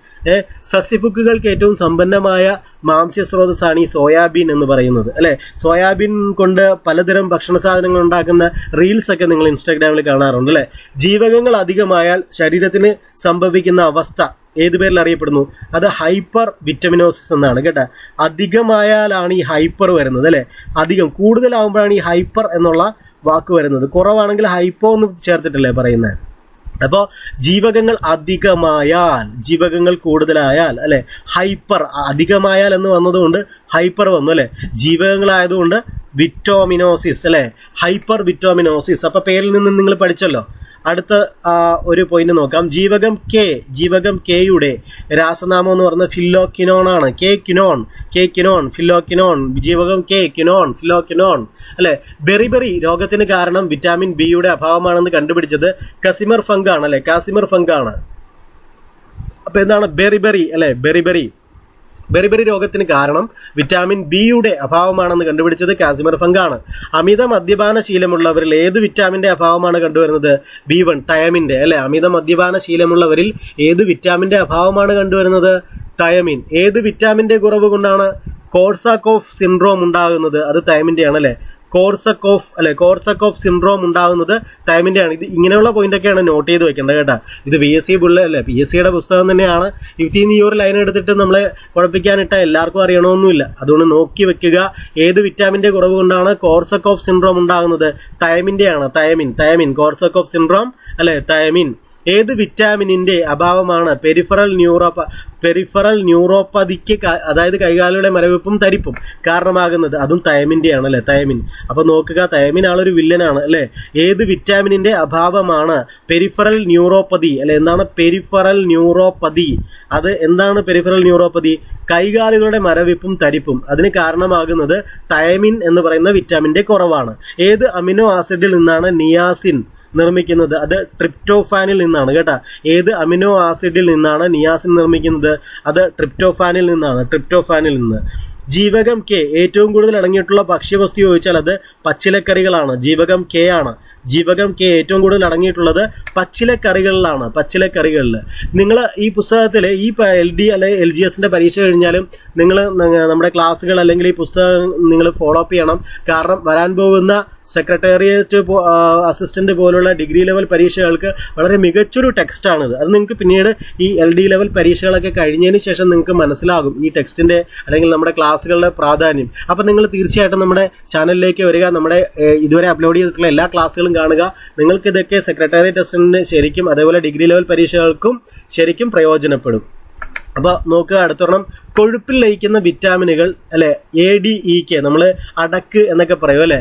സസ്യബുക്കുകൾക്ക് ഏറ്റവും സമ്പന്നമായ മാംസ്യ സ്രോതസ്സാണ് ഈ സോയാബീൻ എന്ന് പറയുന്നത് അല്ലെ. സോയാബീൻ കൊണ്ട് പലതരം ഭക്ഷണ സാധനങ്ങൾ ഉണ്ടാക്കുന്ന റീൽസ് ഒക്കെ നിങ്ങൾ ഇൻസ്റ്റാഗ്രാമിൽ കാണാറുണ്ട് അല്ലെ. ജീവകങ്ങൾ അധികമായാൽ ശരീരത്തിന് സംഭവിക്കുന്ന അവസ്ഥ ഏത് പേരിൽ അറിയപ്പെടുന്നു? അത് ഹൈപ്പർ വിറ്റമിനോസിസ് എന്നാണ് കേട്ടോ. അധികമായാലാണ് ഈ ഹൈപ്പർ വരുന്നത് അല്ലെ. കൂടുതലാകുമ്പോഴാണ് ഈ ഹൈപ്പർ എന്നുള്ള വാക്ക് വരുന്നത്. കുറവാണെങ്കിൽ ഹൈപ്പോ എന്ന് ചേർത്തിട്ടല്ലേ പറയുന്നത്. അപ്പോൾ ജീവകങ്ങൾ അധികമായാൽ, ജീവകങ്ങൾ കൂടുതലായാൽ അല്ലെ, ഹൈപ്പർ, അധികമായാൽ എന്ന് വന്നതുകൊണ്ട് ഹൈപ്പർ വന്നു അല്ലെ. ജീവകങ്ങളായതുകൊണ്ട് വിറ്റോമിനോസിസ് അല്ലെ, ഹൈപ്പർ വിറ്റോമിനോസിസ്. അപ്പോൾ പേരിൽ നിന്ന് നിങ്ങൾ പഠിച്ചല്ലോ. അടുത്ത ഒരു പോയിന്റ് നോക്കാം. ജീവകം കെയുടെ രാസനാമം എന്ന് പറയുന്നത് ഫില്ലോക്വിനോൺ ആണ്. ഫില്ലോക്വിനോൺ, ജീവകം കെ, ഫില്ലോക്വിനോൺ അല്ലെ. ബെറിബെറി രോഗത്തിന് കാരണം വിറ്റാമിൻ ബിയുടെ അഭാവമാണെന്ന് കണ്ടുപിടിച്ചത് കാസിമർ ഫംഗ് ആണ് അല്ലെ. അപ്പൊ എന്താണ് ബെറിബെറി അല്ലെ. ബെറിബെറി രോഗത്തിന് കാരണം വിറ്റാമിൻ ബിയുടെ അഭാവമാണെന്ന് കണ്ടുപിടിച്ചത് കാസിമർ ഫംഗ് ആണ്. അമിത മദ്യപാന ശീലമുള്ളവരിൽ ഏത് വിറ്റാമിന്റെ അഭാവമാണ് കണ്ടുവരുന്നത്? B1 തയമിന്റെ അല്ലെ. അമിത മദ്യപാന ശീലമുള്ളവരിൽ ഏത് വിറ്റാമിന്റെ അഭാവമാണ് കണ്ടുവരുന്നത്? തയമിൻ. ഏത് വിറ്റാമിന്റെ കുറവ് കൊണ്ടാണ് കോർസാക്കോഫ് സിൻഡ്രോം ഉണ്ടാകുന്നത്? അത് തയമിന്റെയാണ് അല്ലെ. കോർസക്കോഫ് സിൻഡ്രോം ഉണ്ടാകുന്നത് തൈമിൻ്റെ ആണ്. ഇത് ഇങ്ങനെയുള്ള പോയിന്റൊക്കെയാണ് നോട്ട് ചെയ്ത് വെക്കേണ്ടത് കേട്ടോ. ഇത് PSC അല്ലേ, PSCയുടെ പുസ്തകം തന്നെയാണ്. ഇതിൽ ഈ ഒരു ലൈൻ എടുത്തിട്ട് നമ്മളെ കുഴപ്പിക്കാനിട്ട എല്ലാവർക്കും അറിയണമെന്നില്ല. അതുകൊണ്ട് നോക്കി വെക്കുക. ഏത് വിറ്റാമിൻ്റെ കുറവ് കൊണ്ടാണ് കോർസക്കോഫ് സിൻഡ്രോം ഉണ്ടാകുന്നത്? തൈമിൻ്റെയാണ്. തയമിൻ കോർസക്കോഫ് സിൻഡ്രോം അല്ലെ, തയമിൻ. ഏത് വിറ്റാമിനിന്റെ അഭാവമാണ് പെരിഫറൽ ന്യൂറോപ്പതിക്ക്, അതായത് കൈകാലുകളുടെ മരവിപ്പും തരിപ്പും കാരണമാകുന്നത്? അതും തയമിൻ്റെയാണ് അല്ലെ, തയമിൻ. അപ്പോൾ നോക്കുക, തയമിൻ ആളൊരു വില്ലനാണ് അല്ലെ. ഏത് വിറ്റാമിനിന്റെ അഭാവമാണ് പെരിഫറൽ ന്യൂറോപ്പതി അല്ലെ. എന്താണ് പെരിഫറൽ ന്യൂറോപ്പതി? അത് എന്താണ് പെരിഫറൽ ന്യൂറോപ്പതി? കൈകാലുകളുടെ മരവിപ്പും തരിപ്പും. അതിന് കാരണമാകുന്നത് തയമിൻ എന്ന് പറയുന്ന വിറ്റാമിന്റെ കുറവാണ്. ഏത് അമിനോ ആസിഡിൽ നിന്നാണ് നിയാസിൻ നിർമ്മിക്കുന്നത്? അത് ട്രിപ്റ്റോഫാനിൽ നിന്നാണ് കേട്ടോ. ഏത് അമിനോ ആസിഡിൽ നിന്നാണ് നിയാസിൻ നിർമ്മിക്കുന്നത്? അത് ട്രിപ്റ്റോഫാനിൽ നിന്ന്. ജീവകം കെ ഏറ്റവും കൂടുതൽ അടങ്ങിയിട്ടുള്ള ഭക്ഷ്യവസ്തു ചോദിച്ചാൽ അത് പച്ചിലക്കറികളാണ്. ജീവകം കെ ആണ്. ജീവകം കെ ഏറ്റവും കൂടുതൽ അടങ്ങിയിട്ടുള്ളത് പച്ചിലക്കറികളിലാണ്. നിങ്ങൾ ഈ പുസ്തകത്തിൽ ഈ LD അല്ലെങ്കിൽ LGSന്റെ പരീക്ഷ കഴിഞ്ഞാലും നിങ്ങൾ നമ്മുടെ ക്ലാസ്സുകൾ അല്ലെങ്കിൽ ഈ പുസ്തകം നിങ്ങൾ ഫോളോ അപ്പ് ചെയ്യണം. കാരണം വരാൻ പോകുന്ന സെക്രട്ടേറിയറ്റ് അസിസ്റ്റന്റ് പോലുള്ള ഡിഗ്രി ലെവൽ പരീക്ഷകൾക്ക് വളരെ മികച്ചൊരു ടെക്സ്റ്റാണിത്. അത് നിങ്ങൾക്ക് പിന്നീട് ഈ LD ലെവൽ പരീക്ഷകളൊക്കെ കഴിഞ്ഞതിന് ശേഷം നിങ്ങൾക്ക് മനസ്സിലാകും ഈ ടെക്സ്റ്റിൻ്റെ അല്ലെങ്കിൽ നമ്മുടെ ക്ലാസ്സുകളുടെ പ്രാധാന്യം. അപ്പോൾ നിങ്ങൾ തീർച്ചയായിട്ടും നമ്മുടെ ചാനലിലേക്ക് വരിക, നമ്മുടെ ഇതുവരെ അപ്ലോഡ് ചെയ്തിട്ടുള്ള എല്ലാ ക്ലാസ്സുകളും കാണുക. നിങ്ങൾക്കിതൊക്കെ സെക്രട്ടേറിയറ്റ് ടെസ്റ്റിന് ശരിക്കും അതേപോലെ ഡിഗ്രി ലെവൽ പരീക്ഷകൾക്കും ശരിക്കും പ്രയോജനപ്പെടും. അപ്പോൾ നോക്കുക, അടുത്തൊരെണ്ണം കൊഴുപ്പിൽ ലയിക്കുന്ന വിറ്റാമിനുകൾ അല്ലെ, ADEK, നമ്മൾ അടക്ക് എന്നൊക്കെ പറയും അല്ലെ.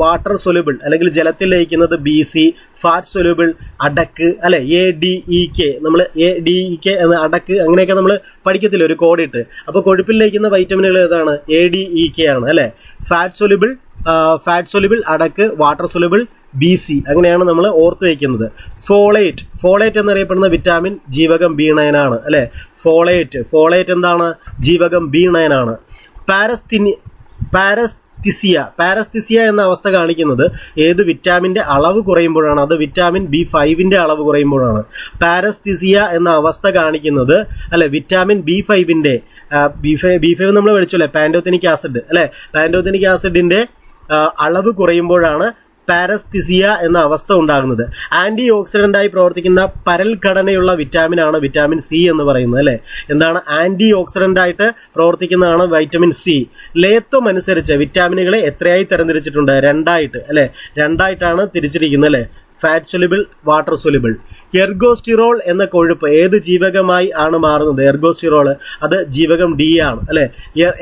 വാട്ടർ സൊല്യൂബിൾ അല്ലെങ്കിൽ ജലത്തിൽ ലയിക്കുന്നത് BC, ഫാറ്റ് സൊല്യൂബിൾ അടക്ക് അല്ലെ, ADEK. നമ്മൾ ADEK എന്ന അടക്ക് അങ്ങനെയൊക്കെ നമ്മൾ പഠിക്കത്തില്ല ഒരു കോഡിട്ട്. അപ്പോൾ കൊഴുപ്പിൽ ലയിക്കുന്ന വൈറ്റമിനുകൾ ഏതാണ്? ADEK ആണ് അല്ലെ. ഫാറ്റ് സൊല്യൂബിൾ അടക്ക്, വാട്ടർ സൊല്യൂബിൾ BC, അങ്ങനെയാണ് നമ്മൾ ഓർത്ത് വയ്ക്കുന്നത്. ഫോളേറ്റ് എന്നറിയപ്പെടുന്ന വിറ്റാമിൻ ജീവകം B9 ആണ് അല്ലെ. ഫോളേറ്റ് എന്താണ്? ജീവകം B9 ആണ്. പാരസ്തിസിയ എന്ന അവസ്ഥ കാണിക്കുന്നത് ഏത് വിറ്റാമിൻ്റെ അളവ് കുറയുമ്പോഴാണ്? അത് വിറ്റാമിൻ B5ൻ്റെ അളവ് കുറയുമ്പോഴാണ്. പാരസ്തിസിയ എന്ന അവസ്ഥ കാണിക്കുന്നത് അല്ലെ വിറ്റാമിൻ B5ൻ്റെ B5 നമ്മൾ പഠിച്ചല്ലേ, പാൻറ്റോതെനിക് ആസിഡ് അല്ലെ. പാൻറ്റോതെനിക് ആസിഡിൻ്റെ അളവ് കുറയുമ്പോഴാണ് പാരസ്തിസിയ എന്ന അവസ്ഥ ഉണ്ടാകുന്നത്. ആൻറ്റി ഓക്സിഡൻ്റായി പ്രവർത്തിക്കുന്ന പരൽ ഘടനയുള്ള വിറ്റാമിനാണ് വിറ്റാമിൻ C എന്ന് പറയുന്നത് അല്ലേ. എന്താണ്? ആൻറ്റി ഓക്സിഡൻ്റായിട്ട് പ്രവർത്തിക്കുന്നതാണ് വൈറ്റമിൻ C. ലേത്വം അനുസരിച്ച് വിറ്റാമിനുകളെ എത്രയായി തരംതിരിച്ചിട്ടുണ്ട്? 2 അല്ലേ. 2 തിരിച്ചിരിക്കുന്നത് അല്ലേ. Fat soluble, water soluble. Ergosterol എന്ന കൊഴുപ്പ് ഏത് ജീവകമായി ആണ് മാറുന്നത്? എർഗോസ്റ്റിറോൾ അത് ജീവകം D ആണ് അല്ലെ.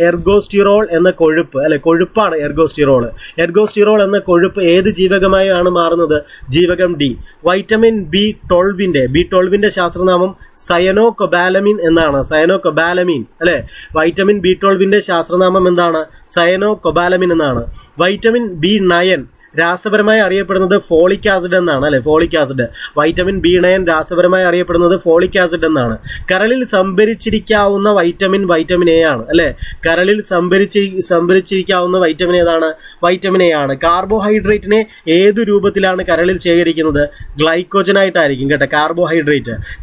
എർഗോസ്റ്റിറോൾ എന്ന കൊഴുപ്പ് അല്ലെ, കൊഴുപ്പാണ് എർഗോസ്റ്റിറോൾ എന്ന കൊഴുപ്പ് ഏത് ജീവകമായി ആണ് മാറുന്നത്? ജീവകം D. വൈറ്റമിൻ B12ന്റെ ശാസ്ത്രനാമം സയനോകൊബാലമിൻ എന്നാണ്. സയനോകൊബാലമിൻ അല്ലെ. വൈറ്റമിൻ B12ന്റെ ശാസ്ത്രനാമം എന്താണ്? സയനോകൊബാലമിൻ എന്നാണ്. വൈറ്റമിൻ B9 രാസപരമായി അറിയപ്പെടുന്നത് ഫോളിക് ആസിഡ് എന്നാണ് അല്ലെ. Folic acid. വൈറ്റമിൻ B9 രാസപരമായി അറിയപ്പെടുന്നത് ഫോളിക് ആസിഡ് എന്നാണ്. കരളിൽ സംഭരിച്ചിരിക്കാവുന്ന വൈറ്റമിൻ A ആണ് അല്ലെ. കരളിൽ സംഭരിച്ചിരിക്കാവുന്ന വൈറ്റമിൻ ഏതാണ്? വൈറ്റമിൻ A ആണ്. കാർബോഹൈഡ്രേറ്റിനെ ഏതു രൂപത്തിലാണ് കരളിൽ ശേഖരിക്കുന്നത്? ഗ്ലൈക്കോജനായിട്ടായിരിക്കും കേട്ടോ.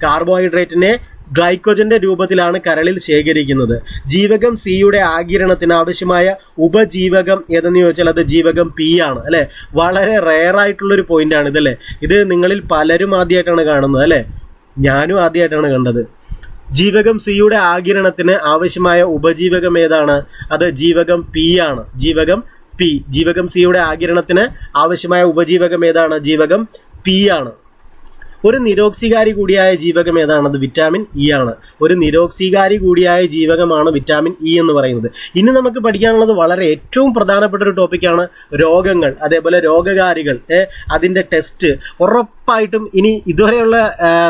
കാർബോഹൈഡ്രേറ്റിനെ ഗ്ലൈക്കോജന്റെ രൂപത്തിലാണ് കരളിൽ ശേഖരിക്കുന്നത്. ജീവകം സിയുടെ ആഗിരണത്തിന് ആവശ്യമായ ഉപജീവകം ഏതെന്ന് ചോദിച്ചാൽ അത് ജീവകം P ആണ് അല്ലെ. വളരെ റെയർ ആയിട്ടുള്ളൊരു പോയിന്റാണ് ഇതല്ലേ. ഇത് നിങ്ങളിൽ പലരും ആദ്യമായിട്ടാണ് കാണുന്നത് അല്ലെ. ഞാനും ആദ്യമായിട്ടാണ് കണ്ടത്. ജീവകം സിയുടെ ആഗിരണത്തിന് ആവശ്യമായ ഉപജീവകം ഏതാണ്? അത് ജീവകം P ആണ്. ജീവകം സിയുടെ ആഗിരണത്തിന് ആവശ്യമായ ഉപജീവകം ഏതാണ്? ജീവകം P ആണ്. ഒരു നിരോക്സികാരി കൂടിയായ ജീവകം ഏതാണ്? അത് വിറ്റാമിൻ E ആണ്. ഒരു നിരോക്സികാരി കൂടിയായ ജീവകമാണ് വിറ്റാമിൻ E എന്ന് പറയുന്നത്. ഇനി നമുക്ക് പഠിക്കാനുള്ളത് വളരെ ഏറ്റവും പ്രധാനപ്പെട്ട ഒരു ടോപ്പിക്കാണ് രോഗങ്ങൾ, അതേപോലെ രോഗകാരികൾ, അതിൻ്റെ ടെസ്റ്റ്. ഉറപ്പായിട്ടും ഇനി ഇതുവരെയുള്ള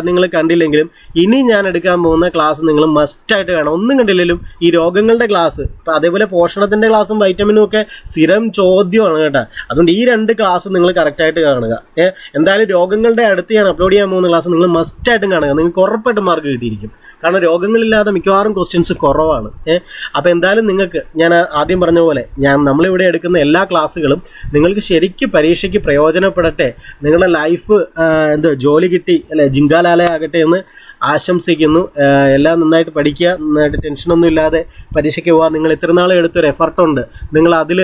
നിങ്ങൾ കണ്ടില്ലെങ്കിലും ഇനി ഞാൻ എടുക്കാൻ പോകുന്ന ക്ലാസ് നിങ്ങൾ മസ്റ്റായിട്ട് കാണാം. ഒന്നും കണ്ടില്ലെങ്കിലും ഈ രോഗങ്ങളുടെ ക്ലാസ്, അതേപോലെ പോഷണത്തിൻ്റെ ക്ലാസ്സും വൈറ്റമിനും ഒക്കെ സ്ഥിരം ചോദ്യമാണ് കേട്ടോ. അതുകൊണ്ട് ഈ 2 ക്ലാസ് നിങ്ങൾ കറക്റ്റായിട്ട് കാണുക. എന്തായാലും രോഗങ്ങളുടെ അടുത്ത് ഞാൻ അപ്ലോഡ് ചെയ്യാൻ പോകുന്ന ക്ലാസ് നിങ്ങൾ മസ്റ്റായിട്ടും കാണുക. നിങ്ങൾക്ക് ഉറപ്പായിട്ടും മാർക്ക് കിട്ടിയിരിക്കും. കാരണം രോഗങ്ങളില്ലാതെ മിക്കവാറും ക്വസ്റ്റ്യൻസ് കുറവാണ്. അപ്പോൾ എന്തായാലും നിങ്ങൾക്ക് ഞാൻ ആദ്യം പറഞ്ഞ പോലെ നമ്മളിവിടെ എടുക്കുന്ന എല്ലാ ക്ലാസ്സുകളും നിങ്ങൾക്ക് ശരിക്കും പരീക്ഷയ്ക്ക് പ്രയോജനപ്പെടട്ടെ, നിങ്ങളുടെ ലൈഫ് ജോലി കിട്ടി അല്ലെ ജിങ്കാലാലയാകട്ടെ എന്ന് ആശംസിക്കുന്നു. എല്ലാം നന്നായിട്ട് പഠിക്കുക, നന്നായിട്ട് ടെൻഷനൊന്നും ഇല്ലാതെ പരീക്ഷയ്ക്ക് പോകാൻ നിങ്ങൾ ഇത്ര നാൾ എടുത്തൊരു എഫർട്ടുണ്ട്. നിങ്ങൾ അതിൽ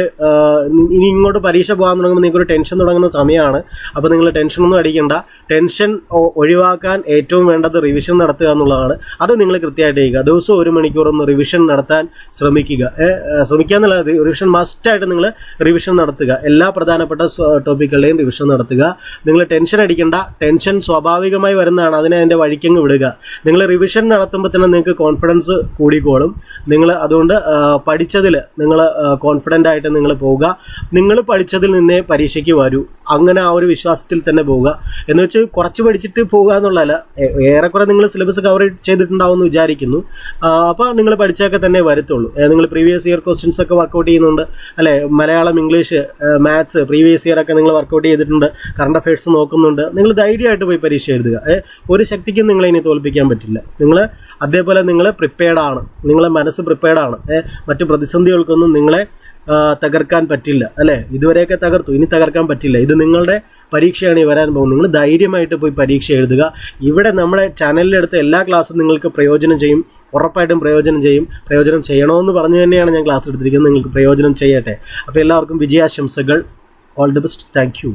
ഇനി ഇങ്ങോട്ട് പരീക്ഷ പോകാൻ തുടങ്ങുമ്പോൾ നിങ്ങൾക്കൊരു ടെൻഷൻ തുടങ്ങുന്ന സമയമാണ്. അപ്പോൾ നിങ്ങൾ ടെൻഷനൊന്നും അടിക്കണ്ട. ടെൻഷൻ ഒഴിവാക്കാൻ ഏറ്റവും വേണ്ടത് റിവിഷൻ നടത്തുക എന്നുള്ളതാണ്. അത് നിങ്ങൾ കൃത്യമായിട്ട് ചെയ്യുക. ദിവസം 1 മണിക്കൂറൊന്ന് റിവിഷൻ നടത്താൻ ശ്രമിക്കുക. എന്നല്ല, റിവിഷൻ മസ്റ്റായിട്ട് നിങ്ങൾ റിവിഷൻ നടത്തുക. എല്ലാ പ്രധാനപ്പെട്ട ടോപ്പിക്കുകളുടെയും റിവിഷൻ നടത്തുക. നിങ്ങൾ ടെൻഷൻ അടിക്കണ്ട. ടെൻഷൻ സ്വാഭാവികമായി വരുന്നതാണ്. അതിൻ്റെ വഴിക്കങ്ങ് വിടുക. നിങ്ങൾ റിവിഷൻ നടത്തുമ്പോൾ തന്നെ നിങ്ങൾക്ക് കോൺഫിഡൻസ് കൂടിക്കോളും. നിങ്ങൾ അതുകൊണ്ട് പഠിച്ചതിൽ നിങ്ങൾ കോൺഫിഡൻ്റ് ആയിട്ട് നിങ്ങൾ പോവുക. നിങ്ങൾ പഠിച്ചതിൽ നിന്നേ പരീക്ഷയ്ക്ക് വരൂ. അങ്ങനെ ആ ഒരു വിശ്വാസത്തിൽ തന്നെ പോവുക. എന്ന് വെച്ച് കുറച്ച് പഠിച്ചിട്ട് പോവുക എന്നുള്ളതല്ല. ഏറെക്കുറെ നിങ്ങൾ സിലബസ് കവർ ചെയ്തിട്ടുണ്ടാവും എന്ന് വിചാരിക്കുന്നു. അപ്പോൾ നിങ്ങൾ പഠിച്ചൊക്കെ തന്നെ വരത്തുള്ളൂ. നിങ്ങൾ പ്രീവിയസ് ഇയർ ക്വസ്റ്റ്യൻസ് ഒക്കെ വർക്കൗട്ട് ചെയ്യുന്നുണ്ട് അല്ലേ. Malayalam, English, maths previous year ഒക്കെ നിങ്ങൾ വർക്കൗട്ട് ചെയ്തിട്ടുണ്ട്. കറണ്ട് അഫയേഴ്സ് നോക്കുന്നുണ്ട്. നിങ്ങൾ ധൈര്യമായിട്ട് പോയി പരീക്ഷ എഴുതുക. ഒരു ശക്തിക്കും നിങ്ങളെ ഇനി തോൽപ്പിക്കാൻ പറ്റില്ല. നിങ്ങൾ അതേപോലെ നിങ്ങൾ പ്രിപ്പയർഡാണ്. നിങ്ങളെ മനസ്സ് പ്രിപ്പയർഡാണ്. മറ്റു പ്രതിസന്ധികൾക്കൊന്നും നിങ്ങളെ തകർക്കാൻ പറ്റില്ല അല്ലേ. ഇതുവരെയൊക്കെ തകർത്തു, ഇനി തകർക്കാൻ പറ്റില്ല. ഇത് നിങ്ങളുടെ പരീക്ഷയാണ് ഈ വരാൻ പോകുന്നത്. നിങ്ങൾ ധൈര്യമായിട്ട് പോയി പരീക്ഷ എഴുതുക. ഇവിടെ നമ്മുടെ ചാനലിലെടുത്ത എല്ലാ ക്ലാസ്സും നിങ്ങൾക്ക് പ്രയോജനം ചെയ്യും. ഉറപ്പായിട്ടും പ്രയോജനം ചെയ്യും. പ്രയോജനം ചെയ്യണമെന്ന് പറഞ്ഞു തന്നെയാണ് ഞാൻ ക്ലാസ് എടുത്തിരിക്കുന്നത്. നിങ്ങൾക്ക് പ്രയോജനം ചെയ്യട്ടെ. അപ്പോൾ എല്ലാവർക്കും വിജയാശംസകൾ. All the best. Thank U.